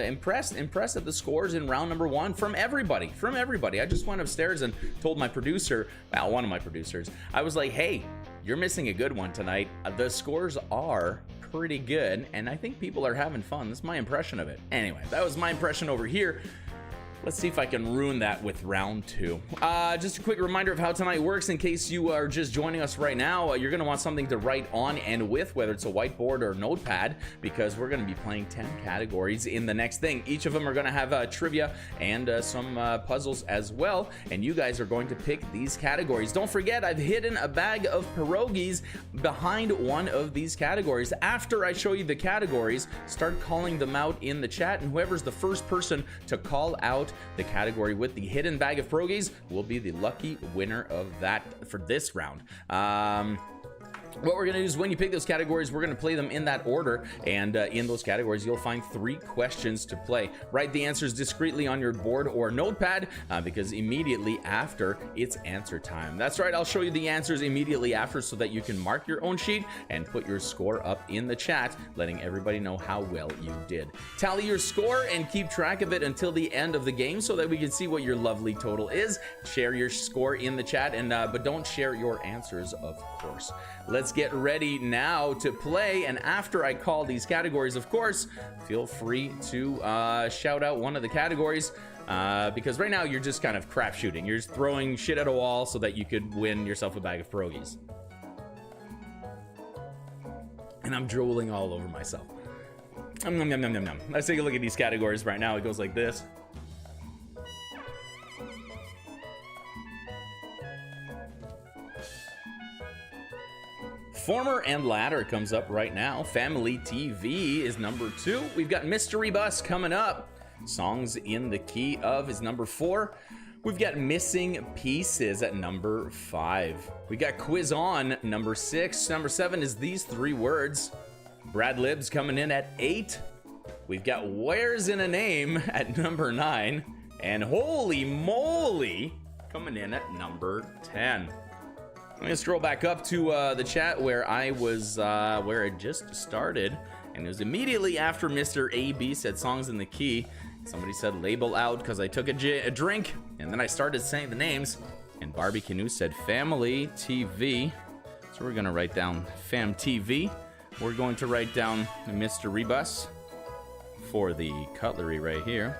impressed at the scores in round number 1 from everybody. I just went upstairs and told my producer, well, one of my producers, I was like, hey, you're missing a good one tonight. The scores are pretty good, and I think people are having fun. That's my impression of it. Anyway, that was my impression over here. Let's see if I can ruin that with round 2. Just a quick reminder of how tonight works in case you are just joining us right now. You're going to want something to write on and with, whether it's a whiteboard or notepad, because we're going to be playing 10 categories in the next thing. Each of them are going to have trivia and some puzzles as well, and you guys are going to pick these categories. Don't forget, I've hidden a bag of pierogies behind one of these categories. After I show you the categories, start calling them out in the chat, and whoever's the first person to call out the category with the hidden bag of pierogies will be the lucky winner of that for this round. What we're going to do is when you pick those categories, we're going to play them in that order, and in those categories you'll find 3 questions to play. Write the answers discreetly on your board or notepad because immediately after it's answer time. That's right, I'll show you the answers immediately after so that you can mark your own sheet and put your score up in the chat, letting everybody know how well you did. Tally your score and keep track of it until the end of the game so that we can see what your lovely total is. Share your score in the chat, and but don't share your answers, of course. Let's get ready now to play, and after I call these categories, of course, feel free to shout out one of the categories because right now you're just kind of crap shooting. You're just throwing shit at a wall so that you could win yourself a bag of pierogies. And I'm drooling all over myself. Let's take a look at these categories right now. It goes like this. Former and Latter comes up right now. Family TV is number 2. We've got Mystery Bus coming up. Songs in the Key of is number 4. We've got Missing Pieces at number 5. We got Quiz On, number 6. Number 7 is These 3 Words. Brad Libs coming in at 8. We've got Where's in a Name at number 9. And Holy Moly coming in at number 10. I'm gonna scroll back up to the chat where I was, where it just started, and it was immediately after Mr. AB said songs in the key. Somebody said label out because I took a drink, and then I started saying the names, and Barbie Canoe said Family TV. So we're gonna write down Fam TV. We're going to write down Mr. Rebus for the cutlery right here.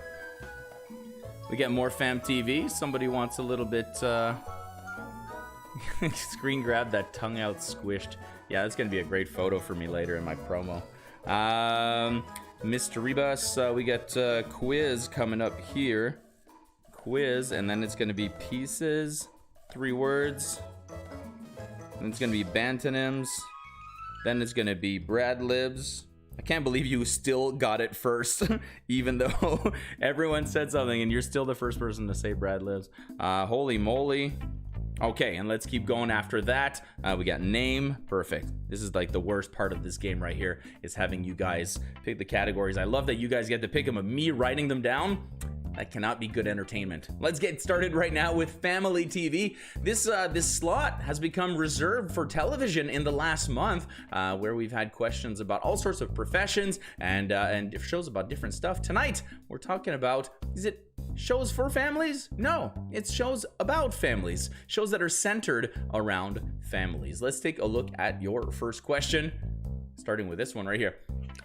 We get more Fam TV. Somebody wants a little bit, screen grab that tongue out squished. Yeah, that's gonna be a great photo for me later in my promo. Mr. Rebus, we got Quiz coming up here. Quiz, and then it's gonna be Pieces, 3 words. And it's gonna be Bantonyms. Then it's gonna be Brad Libs. I can't believe you still got it first, even though everyone said something and you're still the first person to say Brad Libs. Holy Moly. Okay, and let's keep going after that. We got Name. Perfect. This is like the worst part of this game right here, is having you guys pick the categories. I love that you guys get to pick them of me writing them down. That cannot be good entertainment. Let's get started right now with Family TV. This slot has become reserved for television in the last month, where we've had questions about all sorts of professions and shows about different stuff. Tonight, we're talking about, is it Shows for families? No, it's shows about families. Shows that are centered around families. Let's take a look at your first question, starting with this one right here.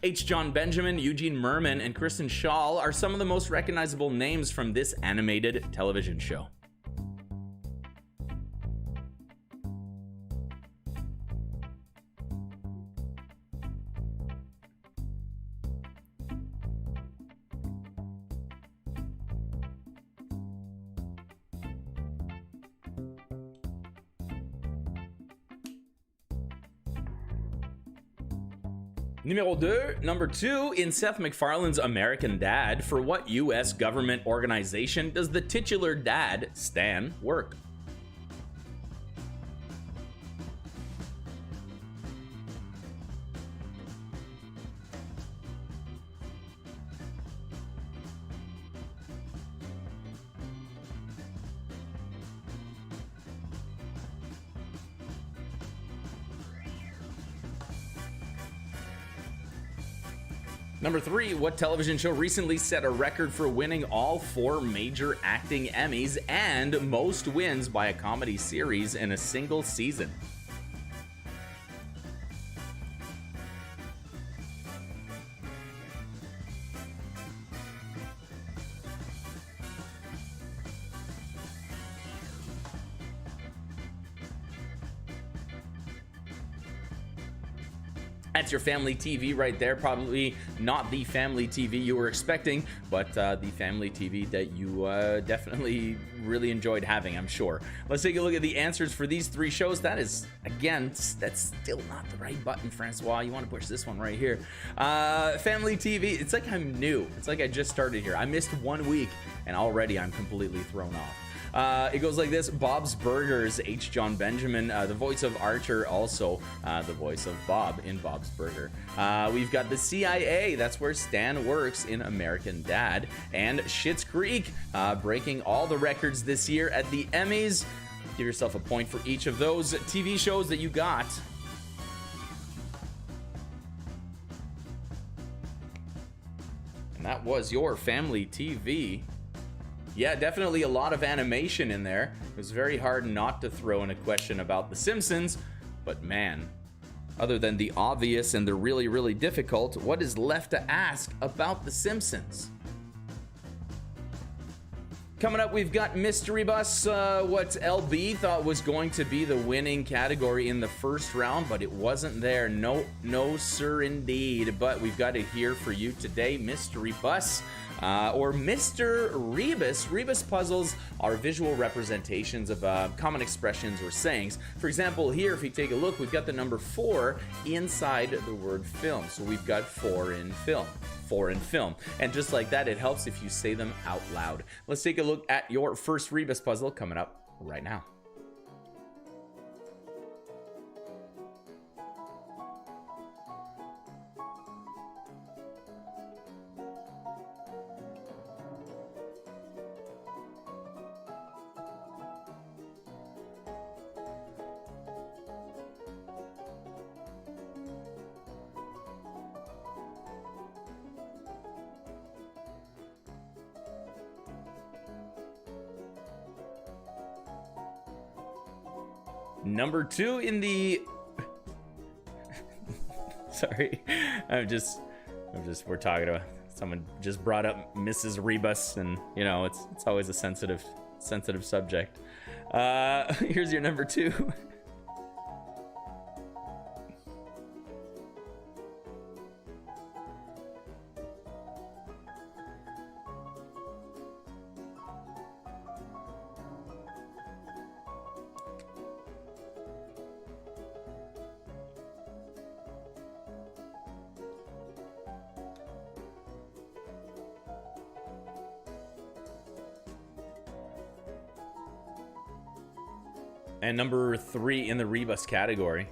H. John Benjamin, Eugene Merman, and Kristen Schaal are some of the most recognizable names from this animated television show. Number two, in Seth MacFarlane's American Dad, for what U.S. government organization does the titular dad, Stan, work? Number three, what television show recently set a record for winning all 4 major acting Emmys and most wins by a comedy series in a single season? That's your family TV right there. Probably not the family TV you were expecting, but the family TV that you definitely really enjoyed having, I'm sure. Let's take a look at the answers for these 3 shows. That is, again, that's still not the right button, Francois. You want to push this one right here. Family TV, it's like I'm new. It's like I just started here. I missed 1 week, and already I'm completely thrown off. It goes like this. Bob's Burgers, H. John Benjamin, the voice of Archer, also the voice of Bob in Bob's Burger. We've got the CIA, that's where Stan works in American Dad, and Schitt's Creek, breaking all the records this year at the Emmys. Give yourself a point for each of those TV shows that you got. And that was your family TV. Yeah, definitely a lot of animation in there. It was very hard not to throw in a question about The Simpsons, but man, other than the obvious and the really, really difficult, what is left to ask about The Simpsons? Coming up, we've got Mystery Bus, what LB thought was going to be the winning category in the first round, but it wasn't there. No, sir, indeed. But we've got it here for you today, Mystery Bus. Or Mr. Rebus. Rebus puzzles are visual representations of common expressions or sayings. For example, here, if you take a look, we've got the number 4 inside the word film. So we've got 4 in film. 4 in film. And just like that, it helps if you say them out loud. Let's take a look at your first Rebus puzzle coming up right now. Number 2 in the sorry, we're talking about someone just brought up Mrs. Rebus, and you know it's always a sensitive subject. Here's your number 2. And number 3 in the Rebus category.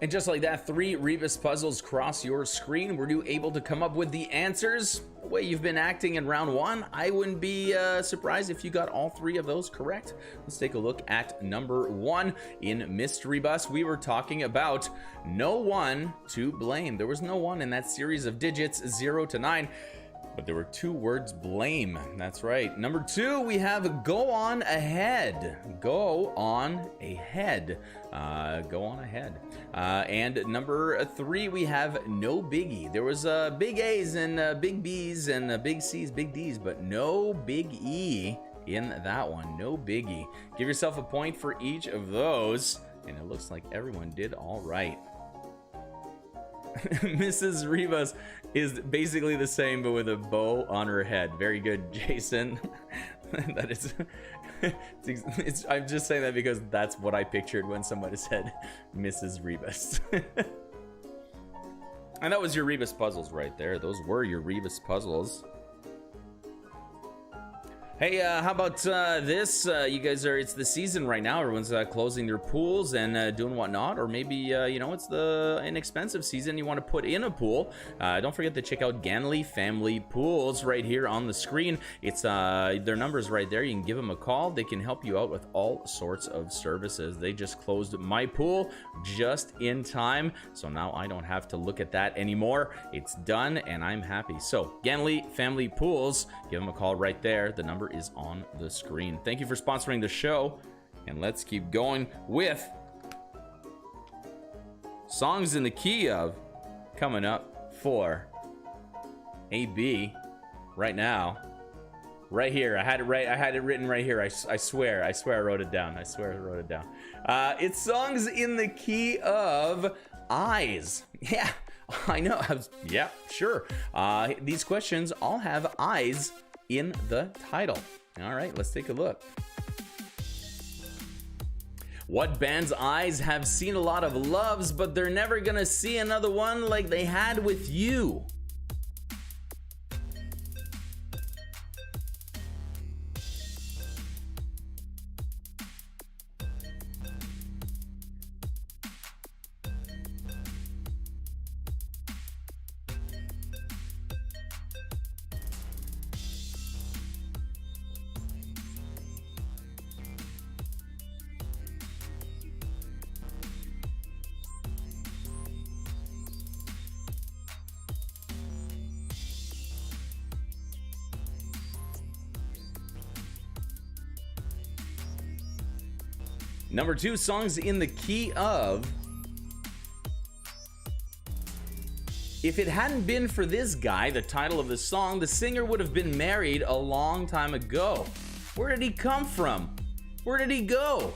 And just like that, 3 Rebus puzzles cross your screen. Were you able to come up with the answers? The way you've been acting in round 1, I wouldn't be surprised if you got all 3 of those correct. Let's take a look at number 1. In Mystery Bus, we were talking about no one to blame. There was no one in that series of digits 0 to 9. But there were 2 words blame. That's right. Number 2, we have go on ahead. Go on ahead. Go on ahead. And number 3, we have no biggie. There was big A's and big B's and big C's, big D's, but no big E in that one. No biggie. Give yourself a point for each of those. And it looks like everyone did all right. Mrs. Rebus is basically the same, but with a bow on her head. Very good, Jason. That is, I'm just saying that because that's what I pictured when somebody said Mrs. Rebus. And that was your Rebus puzzles right there. Those were your Rebus puzzles. Hey, how about this? You guys it's the season right now. Everyone's closing their pools and doing whatnot. Or maybe, you know, it's the inexpensive season. You want to put in a pool. Don't forget to check out Ganley Family Pools right here on the screen. It's their number's right there. You can give them a call. They can help you out with all sorts of services. They just closed my pool just in time. So now I don't have to look at that anymore. It's done and I'm happy. So Ganley Family Pools, give them a call right there. The number is on the screen. Thank you for sponsoring the show, and let's keep going with songs in the key of coming up for AB right now, right here. I had it written right here. I swear I wrote it down. It's songs in the key of eyes. Yeah, I know. Yeah, sure. These questions all have eyes in the title. All right, let's take a look. What band's eyes have seen a lot of loves, but they're never gonna see another one like they had with you? Number 2, songs in the key of. If it hadn't been for this guy, the title of the song, the singer would have been married a long time ago. Where did he come from? Where did he go?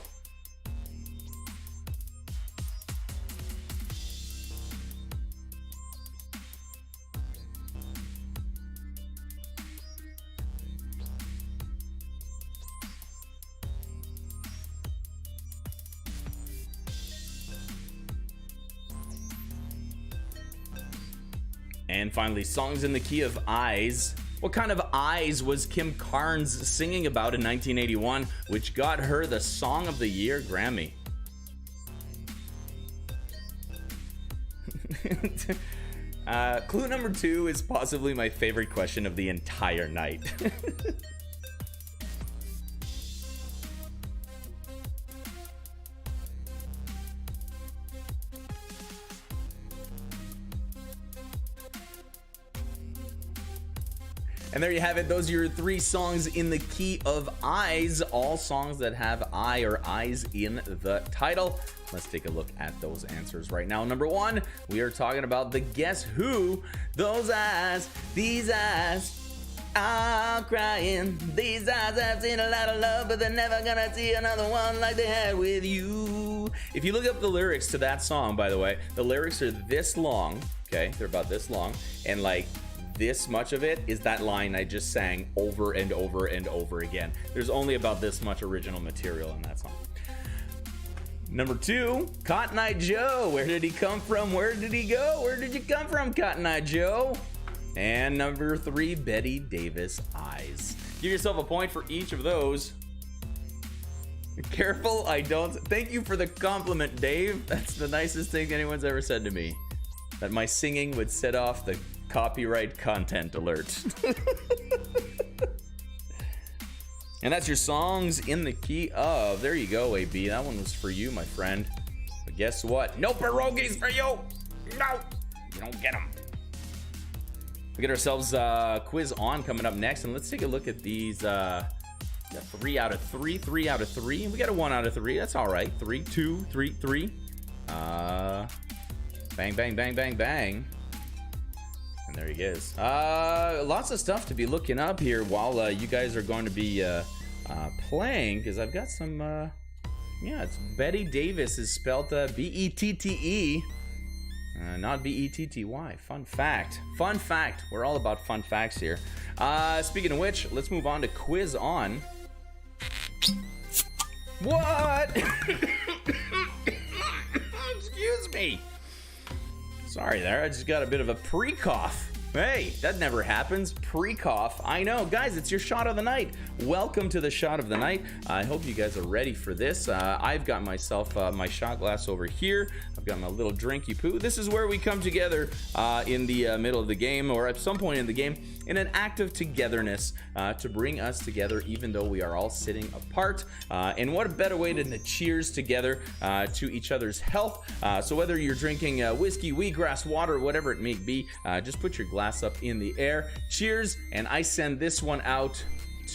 And finally, songs in the key of eyes. What kind of eyes was Kim Carnes singing about in 1981, which got her the Song of the Year Grammy? Clue number 2 is possibly my favorite question of the entire night. And there you have it. Those are your 3 songs in the key of eyes. All songs that have I or eyes in the title. Let's take a look at those answers right now. Number 1, we are talking about the Guess Who. Those eyes, these eyes are crying. These eyes have seen a lot of love, but they're never gonna see another one like they had with you. If you look up the lyrics to that song, by the way, the lyrics are this long. Okay, they're about this long, and like this much of it is that line I just sang over and over and over again. There's only about this much original material in that song. Number 2, Cotton Eye Joe. Where did he come from? Where did he go? Where did you come from, Cotton Eye Joe? And number 3, Betty Davis Eyes. Give yourself a point for each of those. Careful, I don't. Thank you for the compliment, Dave. That's the nicest thing anyone's ever said to me. That my singing would set off the copyright content alert. And that's your songs in the key of. There you go, AB. That one was for you, my friend. But guess what? No pierogies for you! No! You don't get them. We get ourselves quiz on coming up next. And let's take a look at these. Got 3 out of 3. 3 out of 3. We got a 1 out of 3. That's all right. 3, 2, 3, 3. Bang, bang, bang, bang, bang. And there he is. Lots of stuff to be looking up here while you guys are going to be playing, because I've got some, yeah, it's Betty Davis is spelled B-E-T-T-E, not B-E-T-T-Y. Fun fact. Fun fact. We're all about fun facts here. Speaking of which, let's move on to Quiz On. What? Excuse me. Sorry there, I just got a bit of a pre-cough. Hey, that never happens. Pre-cough. I know. Guys, it's your shot of the night. Welcome to the shot of the night. I hope you guys are ready for this. I've got myself my shot glass over here. I've got my little drinky poo. This is where we come together in the middle of the game, or at some point in the game, in an act of togetherness to bring us together even though we are all sitting apart. And what a better way to cheers together to each other's health. So whether you're drinking whiskey, wheatgrass, water, whatever it may be, just put your glass up in the air. Cheers. And I send this one out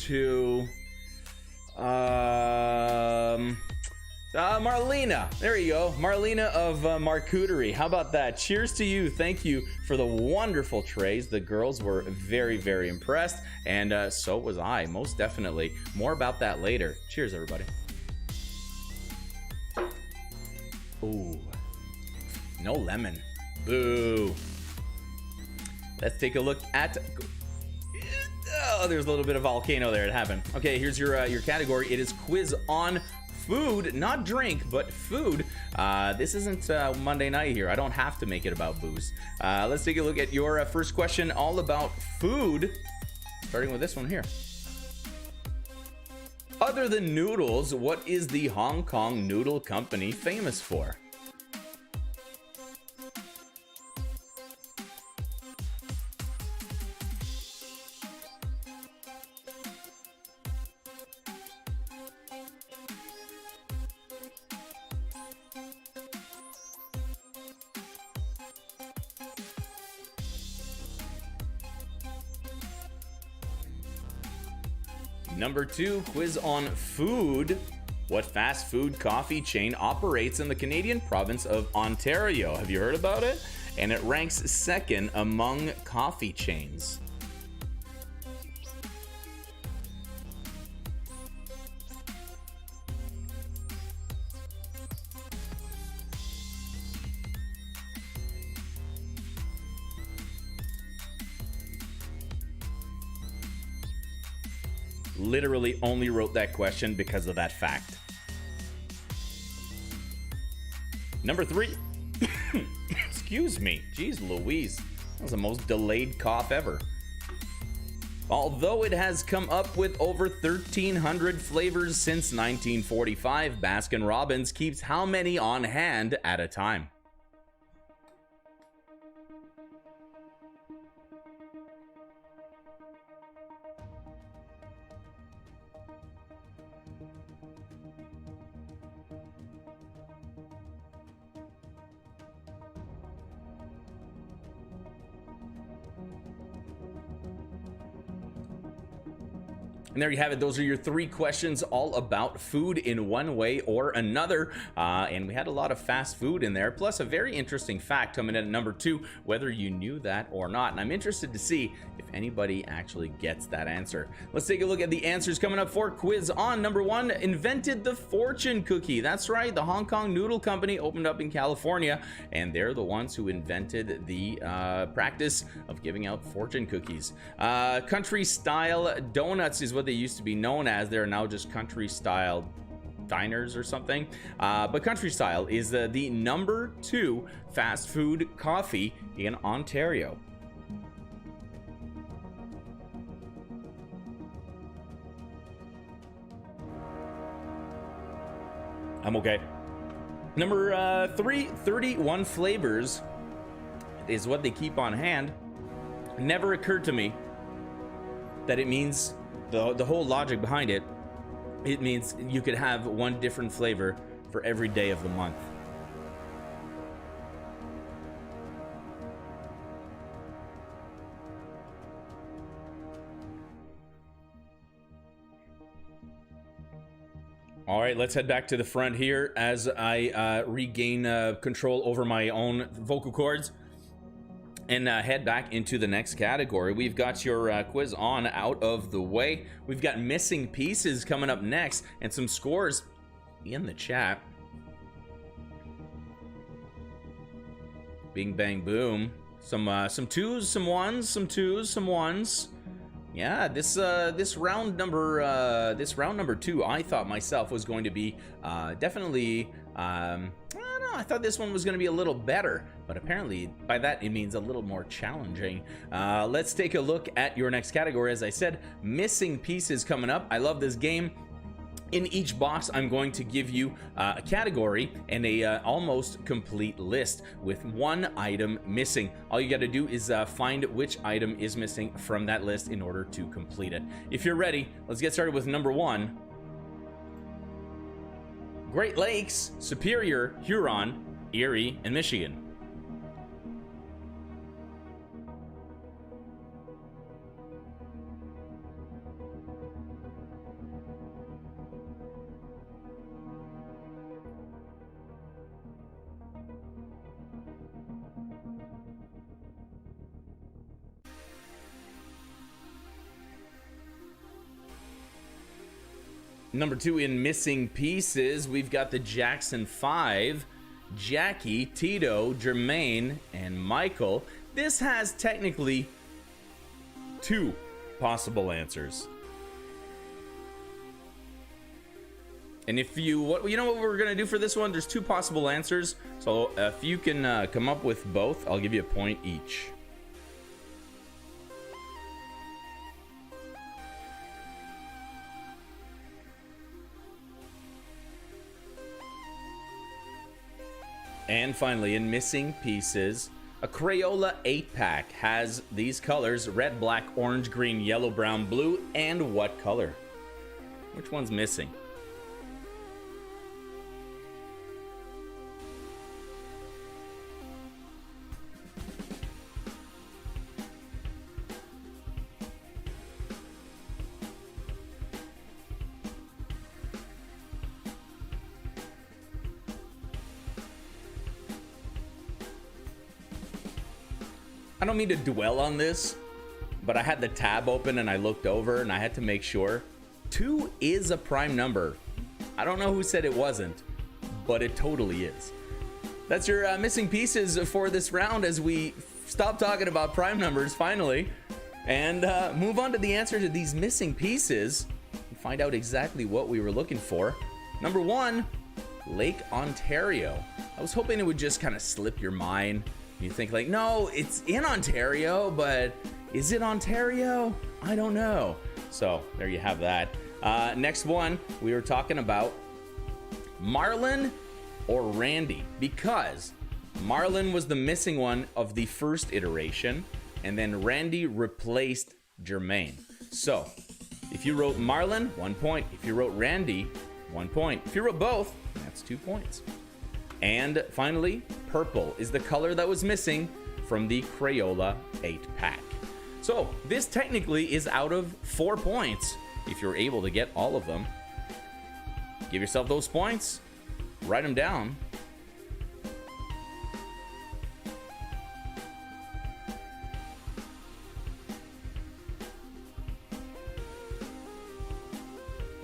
to Marlena. There you go. Marlena of Marcuterie. How about that? Cheers to you. Thank you for the wonderful trays. The girls were very, very impressed. And so was I, most definitely. More about that later. Cheers, everybody. Ooh. No lemon. Boo. Let's take a look at... Oh, there's a little bit of volcano there. It happened. Okay, here's your category. It is quiz on food, not drink, but food. This isn't Monday night here. I don't have to make it about booze. Let's take a look at your first question, all about food. Starting with this one here. Other than noodles, what is the Hong Kong Noodle Company famous for? Number 2, quiz on food. What fast food coffee chain operates in the Canadian province of Ontario? Have you heard about it? And it ranks second among coffee chains. Literally only wrote that question because of that fact. Number 3. Excuse me. Jeez Louise. That was the most delayed cough ever. Although it has come up with over 1,300 flavors since 1945, Baskin-Robbins keeps how many on hand at a time? And there you have it. Those are your 3 questions all about food in one way or another. And we had a lot of fast food in there, plus a very interesting fact coming in at number 2, whether you knew that or not. And I'm interested to see if anybody actually gets that answer. Let's take a look at the answers coming up for quiz on. Number 1, invented the fortune cookie. That's right. The Hong Kong Noodle Company opened up in California, and they're the ones who invented the practice of giving out fortune cookies. Country style donuts is what they used to be known as. They're now just country style diners or something. But country style is the number 2 fast food coffee in Ontario. I'm okay. Number 3, 31 flavors is what they keep on hand. Never occurred to me that it means the whole logic behind it. It means you could have one different flavor for every day of the month. All right, let's head back to the front here as I regain control over my own vocal cords and head back into the next category. We've got your quiz on out of the way. We've got missing pieces coming up next and some scores in the chat. Bing, bang, boom. Some twos, some ones, some twos, some ones. Yeah, this round number 2, I thought myself was going to be definitely. I don't know. I thought this one was going to be a little better, but apparently by that it means a little more challenging. Let's take a look at your next category. As I said, missing pieces coming up. I love this game. In each box, I'm going to give you a category and a almost complete list with one item missing. All you got to do is find which item is missing from that list in order to complete it. If you're ready, let's get started with number 1. Great Lakes, Superior, Huron, Erie, and Michigan. Number 2 in missing pieces, we've got the Jackson 5, Jackie, Tito, Jermaine, and Michael. This has technically 2 possible answers. And if you what we're gonna do for this one? There's 2 possible answers. So if you can come up with both, I'll give you a point each. And finally, in missing pieces, a Crayola 8-pack has these colors: red, black, orange, green, yellow, brown, blue, and what color? Which one's missing? I don't mean to dwell on this, but I had the tab open and I looked over and I had to make sure 2 is a prime number. I don't know who said it wasn't, but it totally is. That's your missing pieces for this round as we stop talking about prime numbers finally and move on to the answer to these missing pieces and find out exactly what we were looking for. Number 1, Lake Ontario. I was hoping it would just kind of slip your mind. You think like, no, it's in Ontario, but is it Ontario? I don't know. So there you have that. Next one, we were talking about Marlon or Randy, because Marlon was the missing one of the first iteration, and then Randy replaced Jermaine. So if you wrote Marlon, 1 point. If you wrote Randy, 1 point. If you wrote both, that's 2 points. And finally, purple is the color that was missing from the Crayola 8-pack. So this technically is out of 4 points. If you're able to get all of them, give yourself those points, write them down.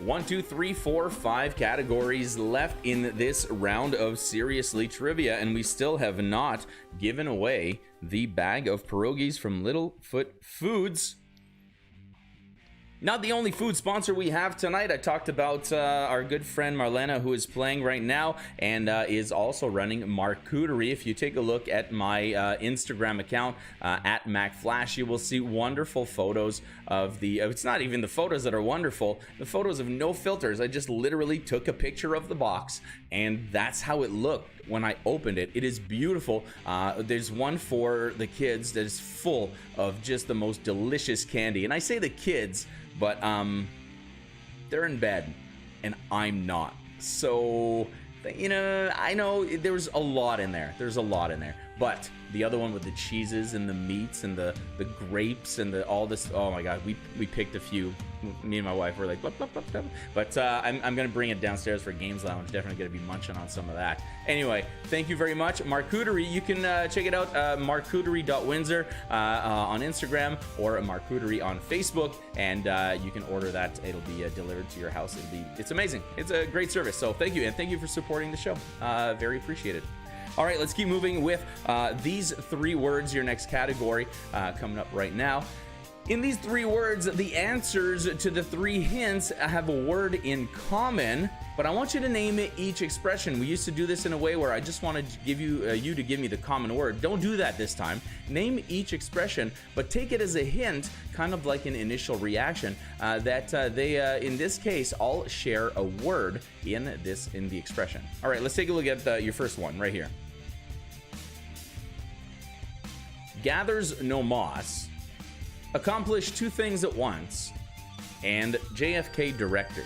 One, two, three, four, 5 categories left in this round of Seriously Trivia, and we still have not given away the bag of pierogies from Littlefoot Foods. Not the only food sponsor we have tonight. I talked about our good friend Marlena, who is playing right now and is also running Marcuterie. If you take a look at my Instagram account at Mack Flash, you will see wonderful photos of the it's not even the photos that are wonderful, the photos of no filters. I just literally took a picture of the box, and that's how it looked when I opened it. It is beautiful. There's one for the kids that is full of just the most delicious candy, and I say the kids, but they're in bed and I'm not. So, you know, I know there's a lot in there. There's a lot in there. But the other one with the cheeses and the meats and the grapes and all this, oh my god, we picked a few. Me and my wife were like, blah, blah, blah, blah. But I'm gonna bring it downstairs for Games Lounge. Definitely gonna be munching on some of that. Anyway, thank you very much. Marcuterie, you can check it out, marcuterie.windsor on Instagram, or Marcuterie on Facebook, and you can order that. It'll be delivered to your house. It's amazing. It's a great service. So thank you, and thank you for supporting the show. Very appreciated. All right, let's keep moving with these 3 words, your next category, coming up right now. In these 3 words, the answers to the 3 hints have a word in common, but I want you to name each expression. We used to do this in a way where I just wanted to give you to give me the common word. Don't do that this time. Name each expression, but take it as a hint, kind of like an initial reaction, that they, in this case, all share a word in the expression. All right, let's take a look at your first one right here. Gathers no moss, accomplish 2 things at once, and JFK director.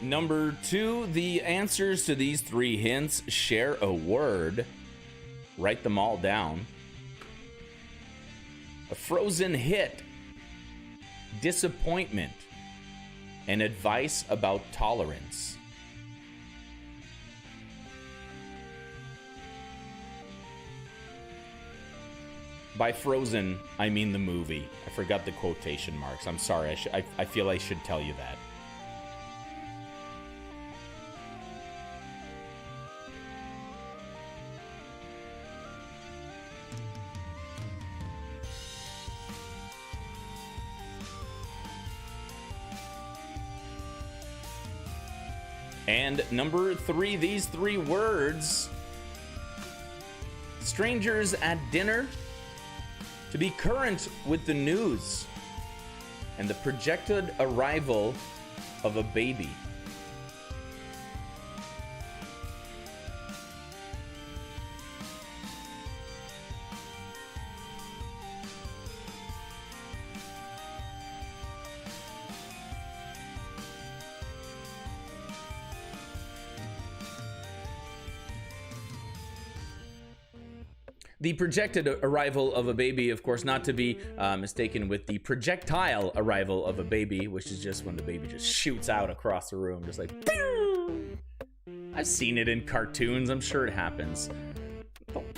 Number 2, the answers to these 3 hints share a word. Write them all down. A frozen hit, disappointment, and advice about tolerance. By frozen, I mean the movie. I forgot the quotation marks. I'm sorry. I feel I should tell you that. And number 3, these 3 words: strangers at dinner, to be current with the news, and the projected arrival of a baby. The projected arrival of a baby, of course, not to be mistaken with the projectile arrival of a baby, which is just when the baby just shoots out across the room, just like, pew! I've seen it in cartoons. I'm sure it happens.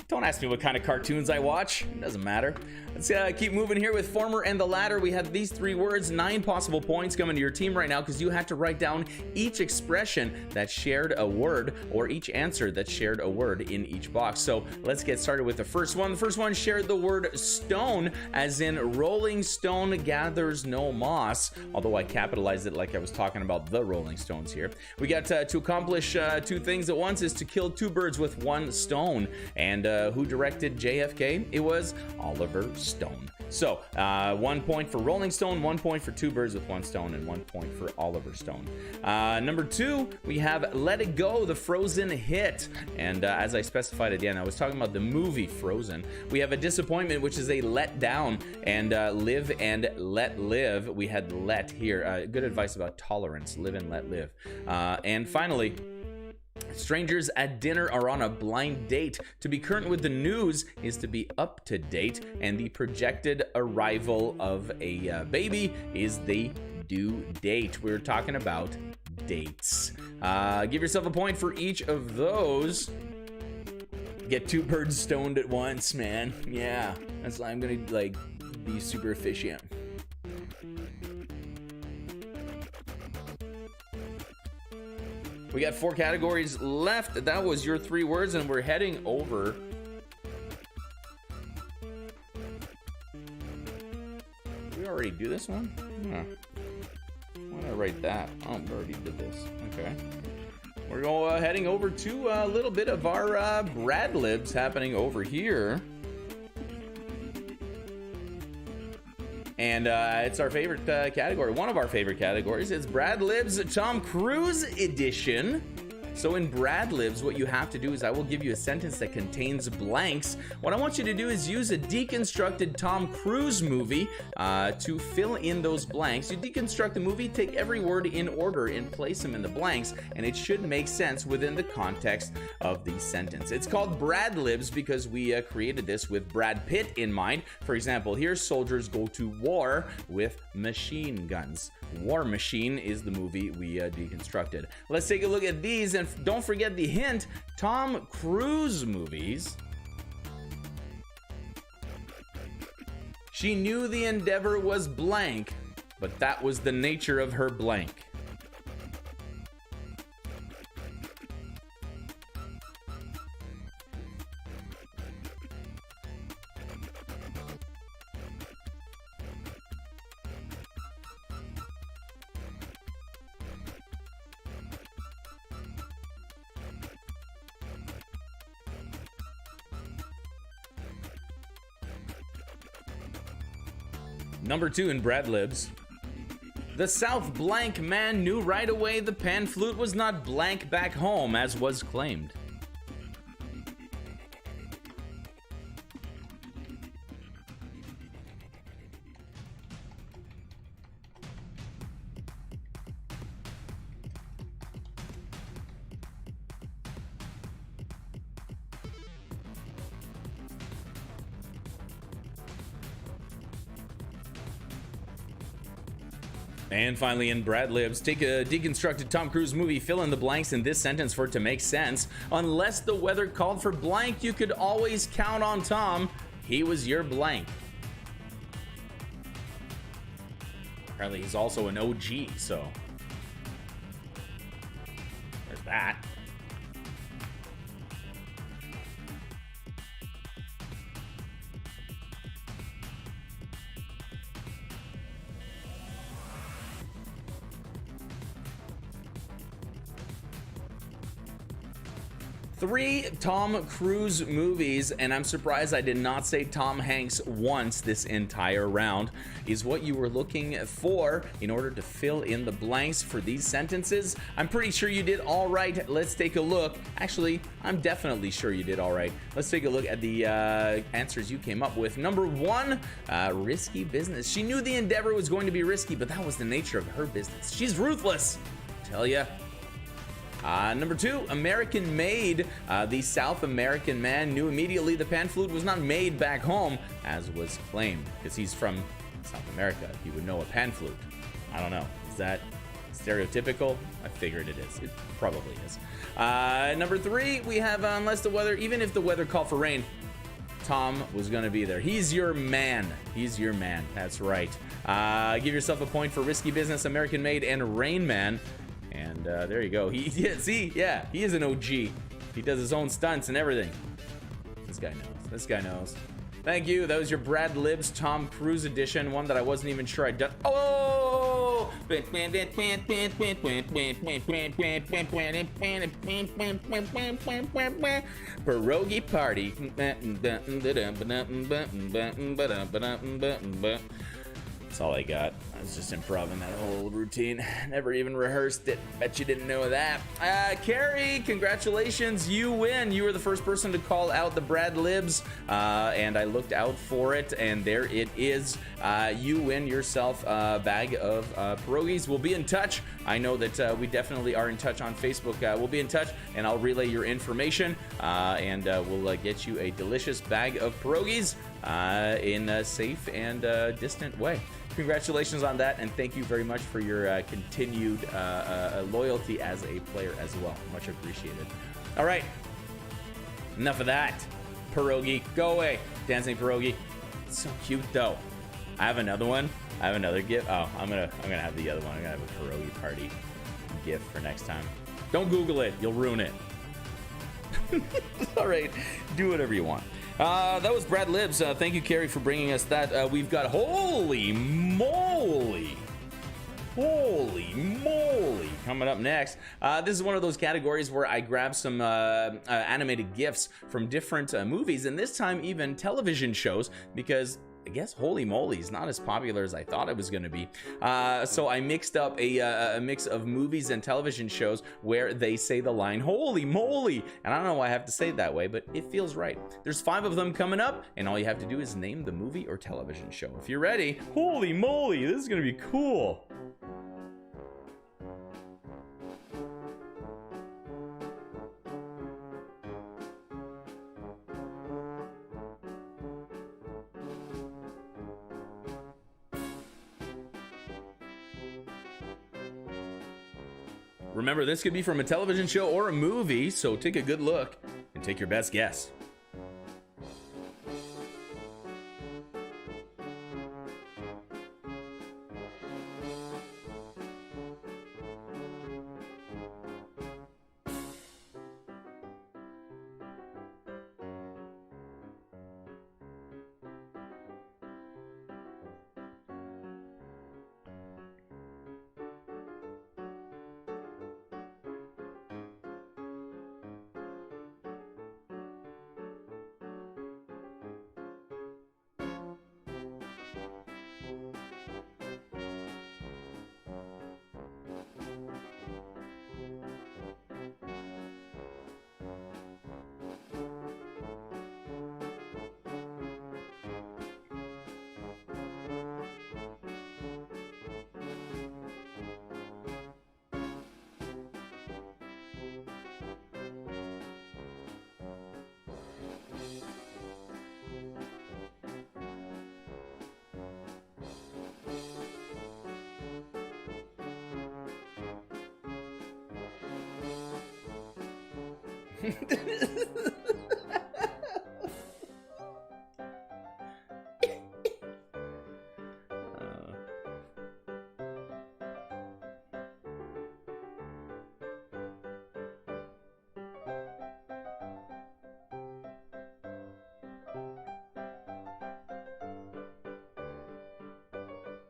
Don't ask me what kind of cartoons I watch. It doesn't matter. Let's keep moving here with former and the latter. We have these 3 words, 9 possible points coming to your team right now, because you have to write down each expression that shared a word, or each answer that shared a word in each box. So let's get started with the first one. The first one shared the word stone, as in Rolling Stone gathers no moss, although I capitalized it like I was talking about the Rolling Stones here. We got to accomplish 2 things at once is to kill 2 birds with 1 stone. And who directed JFK? It was Oliver Stone. So 1 point for Rolling Stone, 1 point for 2 birds with 1 stone, and 1 point for Oliver Stone. Number 2, we have Let It Go, the Frozen hit. And as I specified at the end, I was talking about the movie Frozen. We have a disappointment, which is a let down, and live and let live. We had let here. Good advice about tolerance. Live and let live. And finally, strangers at dinner are on a blind date. To be current with the news is to be up to date, and the projected arrival of a baby is the due date. We're talking about dates. Give yourself a point for each of those. Get 2 birds stoned at once, man. Yeah, that's I'm gonna like be super efficient. We got 4 categories left. That was your 3 words, and we're heading over. Did we already do this one? Huh. Why did I write that? Oh, we already did this. Okay. We're heading over to a little bit of our Brad Libs happening over here. And it's our favorite category. One of our favorite categories. It's Brad Libs Tom Cruise edition. So in Brad Libs, what you have to do is I will give you a sentence that contains blanks. What I want you to do is use a deconstructed Tom Cruise movie to fill in those blanks. You deconstruct the movie, take every word in order and place them in the blanks, and it should make sense within the context of the sentence. It's called Brad Libs because we created this with Brad Pitt in mind. For example, here soldiers go to war with machine guns. War Machine is the movie we deconstructed. Let's take a look at these, and don't forget the hint, Tom Cruise movies. She knew the endeavor was blank, but that was the nature of her blank. Number 2 in Brad Libs. The South blank man knew right away the pan flute was not blank back home, as was claimed. And finally, in Brad Libs, take a deconstructed Tom Cruise movie, fill in the blanks in this sentence for it to make sense. Unless the weather called for blank, you could always count on Tom. He was your blank. Apparently, he's also an OG, so there's that. Three Tom Cruise movies, and I'm surprised I did not say Tom Hanks once this entire round, is what you were looking for in order to fill in the blanks for these sentences. I'm pretty sure you did all right. Let's take a look. Actually, I'm definitely sure you did all right. Let's take a look at the answers you came up with. Number 1, risky business. She knew the endeavor was going to be risky, but that was the nature of her business. She's ruthless, tell ya. Number 2, American Maid. The South American man knew immediately the pan flute was not made back home, as was claimed, because he's from South America. He would know a pan flute. I don't know. Is that stereotypical? I figured it is. It probably is. Number 3, we have unless the weather, even if the weather called for rain, Tom was going to be there. He's your man. He's your man. That's right. Give yourself a point for Risky Business, American Maid, and Rain Man. And there you go. He is an OG. He does his own stunts and everything. This guy knows. This guy knows. Thank you. That was your Brad Libs Tom Cruise edition, one that I wasn't even sure I'd done. Oh! Pierogi party. That's all I got. I was just improvising that whole routine. Never even rehearsed it. Bet you didn't know that. Carrie, congratulations. You win. You were the first person to call out the Brad Libs, and I looked out for it, and there it is. You win yourself a bag of pierogies. We'll be in touch. I know that we definitely are in touch on Facebook. We'll be in touch, and I'll relay your information, and we'll get you a delicious bag of pierogies in a safe and distant way. congratulations on that, and thank you very much for your continued loyalty as a player as well. Much appreciated. All right, enough of that. Pierogi, go away. Dancing pierogi. It's so cute though. I have another one. I have another gift. Oh, I'm gonna have the other one. I'm gonna have a pierogi party gift for next time. Don't Google it. You'll ruin it. All right, do whatever you want. That was Brad Libs. Thank you, Carrie, for bringing us that. We've got holy moly coming up next. This is one of those categories where I grab some animated GIFs from different movies, and this time even television shows, because I guess holy moly is not as popular as I thought it was going to be. So I mixed up a mix of movies and television shows where they say the line holy moly, and I don't know why I have to say it that way, but it feels right. There's 5 of them coming up, and all you have to do is name the movie or television show. If you're ready, holy moly, this is going to be cool. Remember, this could be from a television show or a movie, so take a good look and take your best guess.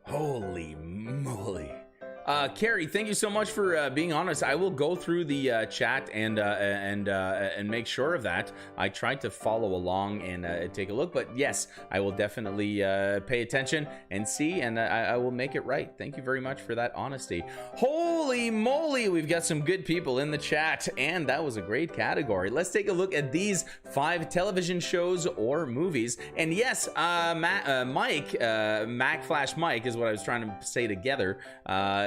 Holy moly. Carrie, thank you so much for being honest. I will go through the chat and make sure of that. I tried to follow along and take a look, but yes, I will definitely pay attention and see, and I will make it right. Thank you very much for that honesty. Holy moly, we've got some good people in the chat, and that was a great category. Let's take a look at these 5 television shows or movies. And yes, Mack Flash Mike is what I was trying to say together.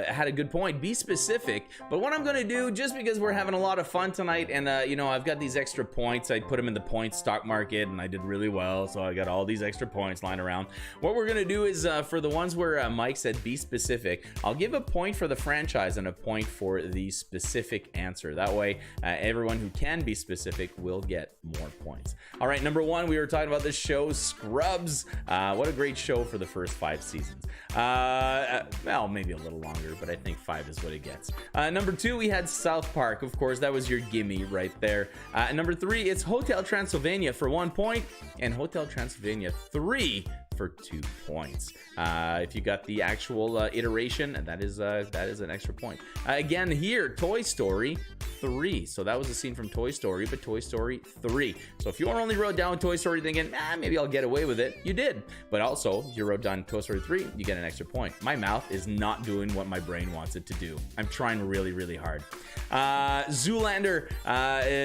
Had a good point. Be specific. But what I'm going to do, just because we're having a lot of fun tonight, and you know, I've got these extra points. I put them in the points stock market, and I did really well, so I got all these extra points lying around. What we're going to do is for the ones where Mike said be specific, I'll give a point for the franchise and a point for the specific answer. That way, everyone who can be specific will get more points. All right, number 1, we were talking about this show, Scrubs. What a great show for the first 5 seasons. Well, maybe a little longer, but I think 5 is what it gets. Number 2, we had South Park. Of course, that was your gimme right there. Number 3, it's Hotel Transylvania for 1 point, and Hotel Transylvania 3 for 2 points. If you got the actual iteration, that is an extra point. Again here, Toy Story 3. So that was a scene from Toy Story, but Toy Story 3. So if you only wrote down Toy Story thinking, maybe I'll get away with it, you did. But also, if you wrote down Toy Story 3, you get an extra point. My mouth is not doing what my brain wants it to do. I'm trying really, really hard. Zoolander,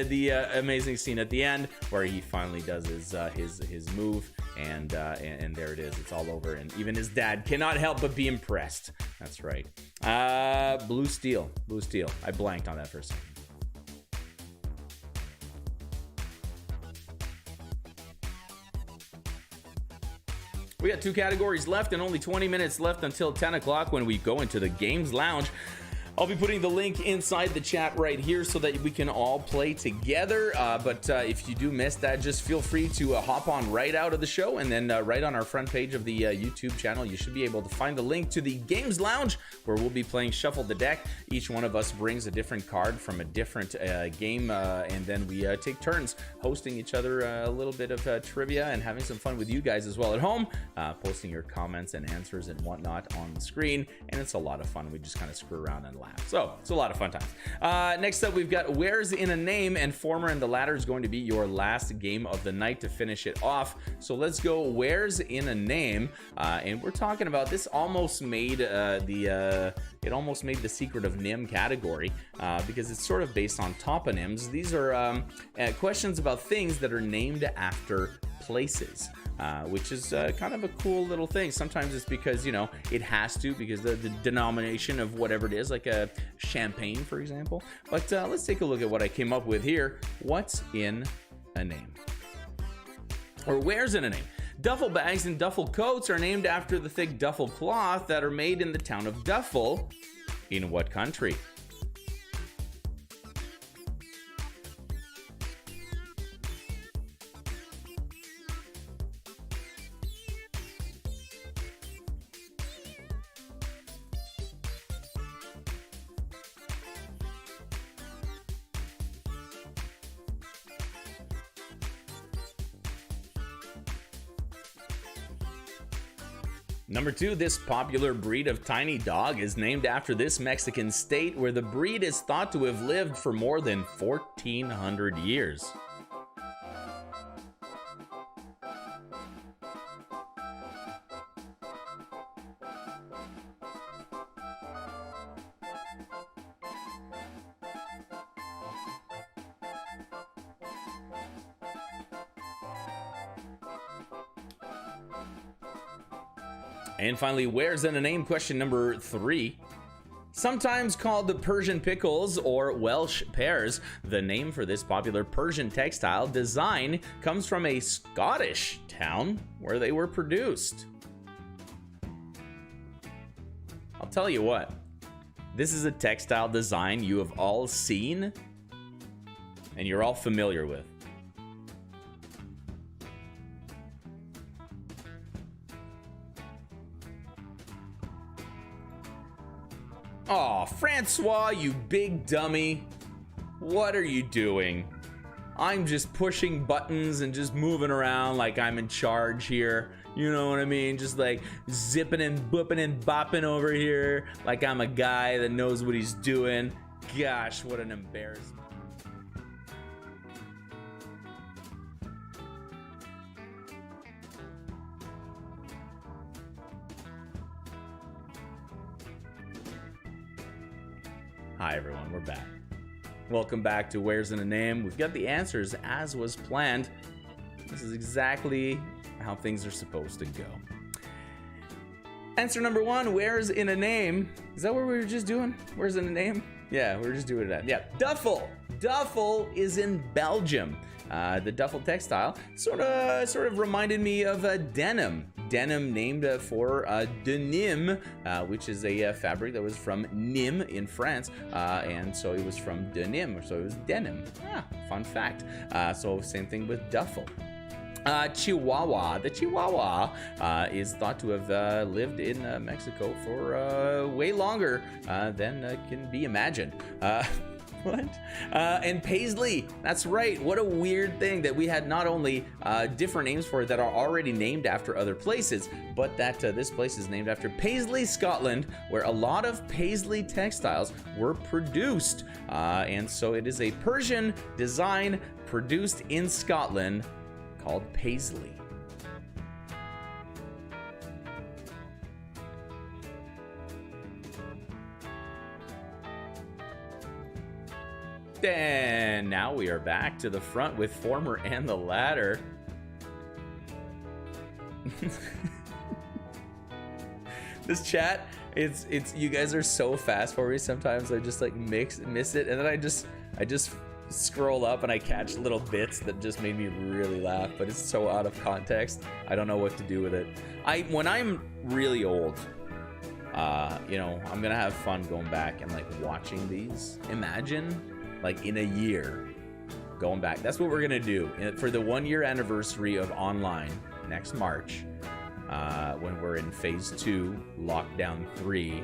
the amazing scene at the end where he finally does his move, and there it is. It's all over, and even his dad cannot help but be impressed. That's right. Blue Steel. I blanked on that for a second. We got 2 categories left and only 20 minutes left until 10 o'clock when we go into the Games Lounge. I'll be putting the link inside the chat right here so that we can all play together. But if you do miss that, just feel free to hop on right out of the show, and then right on our front page of the YouTube channel, you should be able to find the link to the Games Lounge, where we'll be playing Shuffle the Deck. Each one of us brings a different card from a different game, and then we take turns hosting each other a little bit of trivia and having some fun with you guys as well at home, posting your comments and answers and whatnot on the screen, and it's a lot of fun. We just kind of screw around and laugh. So it's a lot of fun times. Next up, we've got Where's in a Name, and Former and the Latter is going to be your last game of the night to finish it off. So let's go Where's in a Name, and we're talking about this almost made the Secret of Nim category, because it's sort of based on toponyms. These are questions about things that are named after places. Which is kind of a cool little thing. Sometimes it's because, you know, it has to, because the denomination of whatever it is, like a champagne, for example. But let's take a look at what I came up with here. What's in a name? Or where's in a name? Duffel bags and duffel coats are named after the thick duffel cloth that are made in the town of Duffel. In what country? Number 2, this popular breed of tiny dog is named after this Mexican state, where the breed is thought to have lived for more than 1,400 years. And finally, where's in a name? Question number 3. Sometimes called the Persian pickles or Welsh pears, the name for this popular Persian textile design comes from a Scottish town where they were produced. I'll tell you what, this is a textile design you have all seen and you're all familiar with. Aw, Francois, you big dummy. What are you doing? I'm just pushing buttons and just moving around like I'm in charge here. You know what I mean? Just like zipping and booping and bopping over here like I'm a guy that knows what he's doing. Gosh, what an embarrassment. Hi everyone, we're back. Welcome back to Where's in a Name. We've got the answers as was planned. This is exactly how things are supposed to go. Answer number 1, where's in a name? Is that what we were just doing? Where's in a name? Yeah, we were just doing that. Yeah, Duffel. Duffel is in Belgium. The duffel textile sort of reminded me of denim. Denim named for denim, which is a fabric that was from Nîmes in France, and so it was from denim, so it was denim. Fun fact. So same thing with duffel. Chihuahua. The Chihuahua is thought to have lived in Mexico for way longer than can be imagined. What? And Paisley, that's right. What a weird thing that we had not only different names for it that are already named after other places, but that this place is named after Paisley, Scotland, where a lot of Paisley textiles were produced. And so it is a Persian design produced in Scotland called Paisley. And now we are back to the front with Former and the Latter. This chat, it's you guys are so fast for me. Sometimes I just like miss it, and then I just scroll up and I catch little bits that just made me really laugh, but it's so out of context. I don't know what to do with it. When I'm really old, you know, I'm gonna have fun going back and like watching these. Imagine like in a year going back. That's what we're gonna do for the 1-year anniversary of online next March, when we're in phase 2, lockdown 3,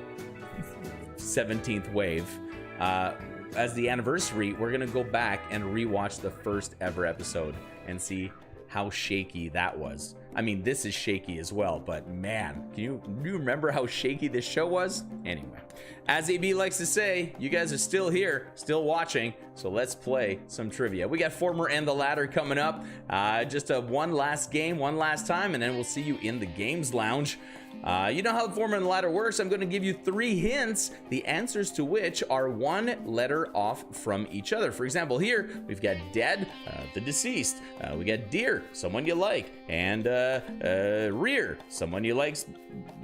17th wave. As the anniversary, we're gonna go back and rewatch the first ever episode and see how shaky that was. I mean, this is shaky as well, but man, do you remember how shaky this show was? Anyway, as AB likes to say, you guys are still here, still watching, so let's play some trivia. We got Former and the Ladder coming up. Just one last game, one last time, and then we'll see you in the games lounge. You know how the Former and the Ladder works. I'm going to give you 3 hints, the answers to which are 1 letter off from each other. For example, here we've got dead, the deceased. We got deer, someone you like, and rear, someone you like's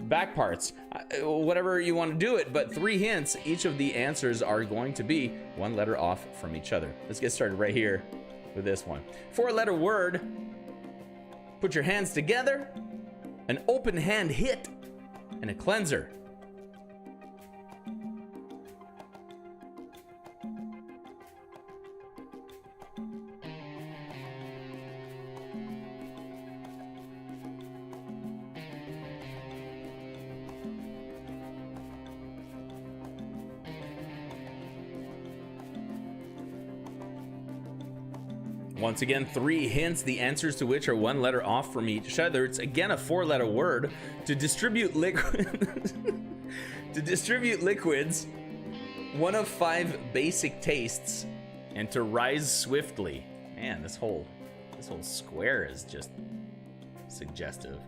back parts. Whatever you want to do it, but 3 hints. Each of the answers are going to be 1 letter off from each other. Let's get started right here with this one. 4-letter word. Put your hands together. An open hand hit, and a cleanser. Once again, 3 hints, the answers to which are 1 letter off from each other. It's again a 4-letter word. To distribute liquids, 1 of 5 basic tastes, and to rise swiftly. Man, this whole square is just suggestive.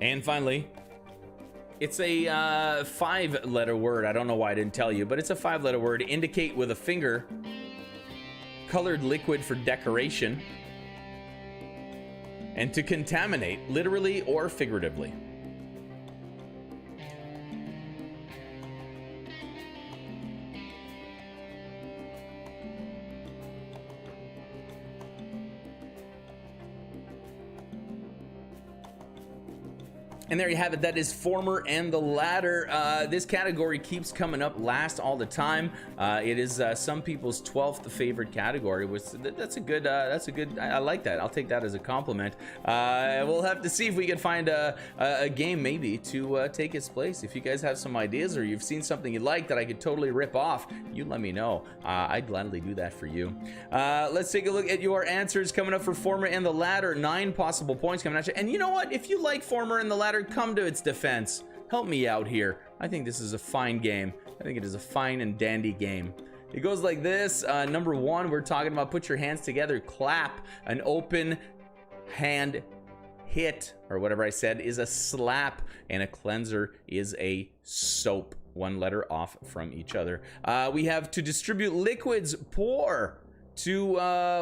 And finally, it's a 5-letter word. I don't know why I didn't tell you, but it's a 5-letter word. Indicate with a finger. Colored liquid for decoration. And to contaminate, literally or figuratively. And there you have it. That is Former and the Ladder. This category keeps coming up last all the time. It is some people's 12th favorite category. That's a good. I like that. I'll take that as a compliment. We'll have to see if we can find a game maybe to take its place. If you guys have some ideas or you've seen something you like that I could totally rip off, you let me know. I'd gladly do that for you. Let's take a look at your answers coming up for Former and the Ladder. 9 possible points coming at you. And you know what? If you like Former and the Ladder, come to its defense. Help me out here. I think this is a fine game. I think it is a fine and dandy game. It goes like this. Number 1, we're talking about put your hands together, clap. An open hand hit, or whatever I said, is a slap, and a cleanser is a soap. 1 letter off from each other. We have to distribute liquids, pour. To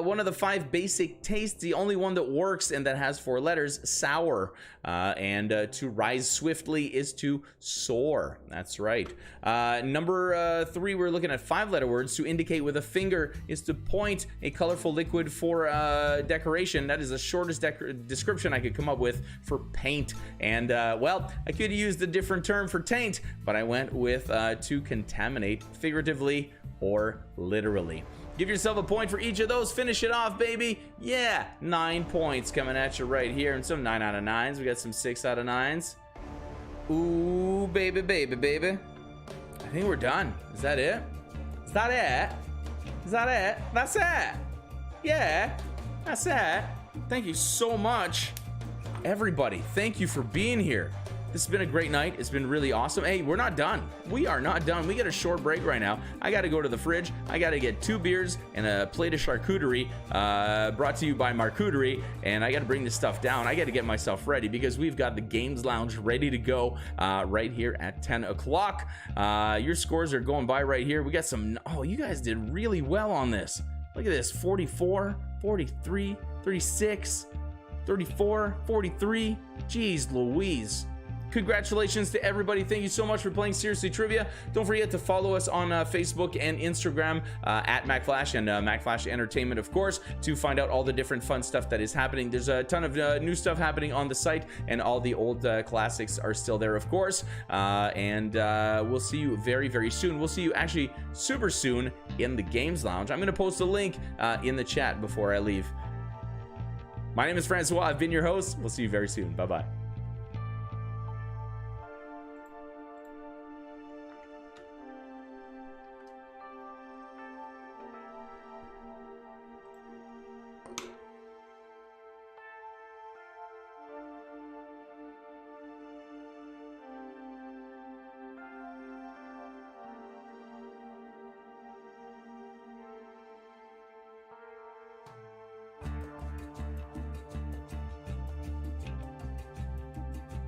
1 of the 5 basic tastes, the only one that works and that has 4 letters, sour. And to rise swiftly is to soar. That's right. Number 3, we're looking at 5-letter words. To indicate with a finger is to point. A colorful liquid for decoration. That is the shortest description I could come up with for paint. And well, I could have used a different term for taint, but I went with to contaminate, figuratively or literally. Give yourself a point for each of those. Finish it off, baby. Yeah, 9 points coming at you right here. And some 9 out of 9s. We got some 6 out of 9s. Ooh, baby, baby, baby. I think we're done. Is that it? Is that it? Is that it? That's it. Yeah, that's it. Thank you so much, everybody. Thank you for being here. this has been a great night. It's been really awesome. Hey, we're not done. We are not done. We get a short break right now. I got to go to the fridge. I got to get 2 beers and a plate of charcuterie, brought to you by Marcuterie, and I got to bring this stuff down. I got to get myself ready because we've got the Games Lounge ready to go right here at 10 o'clock. Your scores are going by right here. We got some, oh, you guys did really well on this. Look at this, 44, 43, 36, 34, 43. Jeez Louise. Congratulations to everybody. Thank you so much for playing Seriously Trivia. Don't forget to follow us on Facebook and Instagram at Mack Flash and Mack Flash Entertainment, of course, to find out all the different fun stuff that is happening. There's a ton of new stuff happening on the site, and all the old classics are still there, of course. And we'll see you very, very soon. We'll see you actually super soon in the Games Lounge. I'm going to post a link in the chat before I leave. My name is Francois. I've been your host. We'll see you very soon. Bye-bye.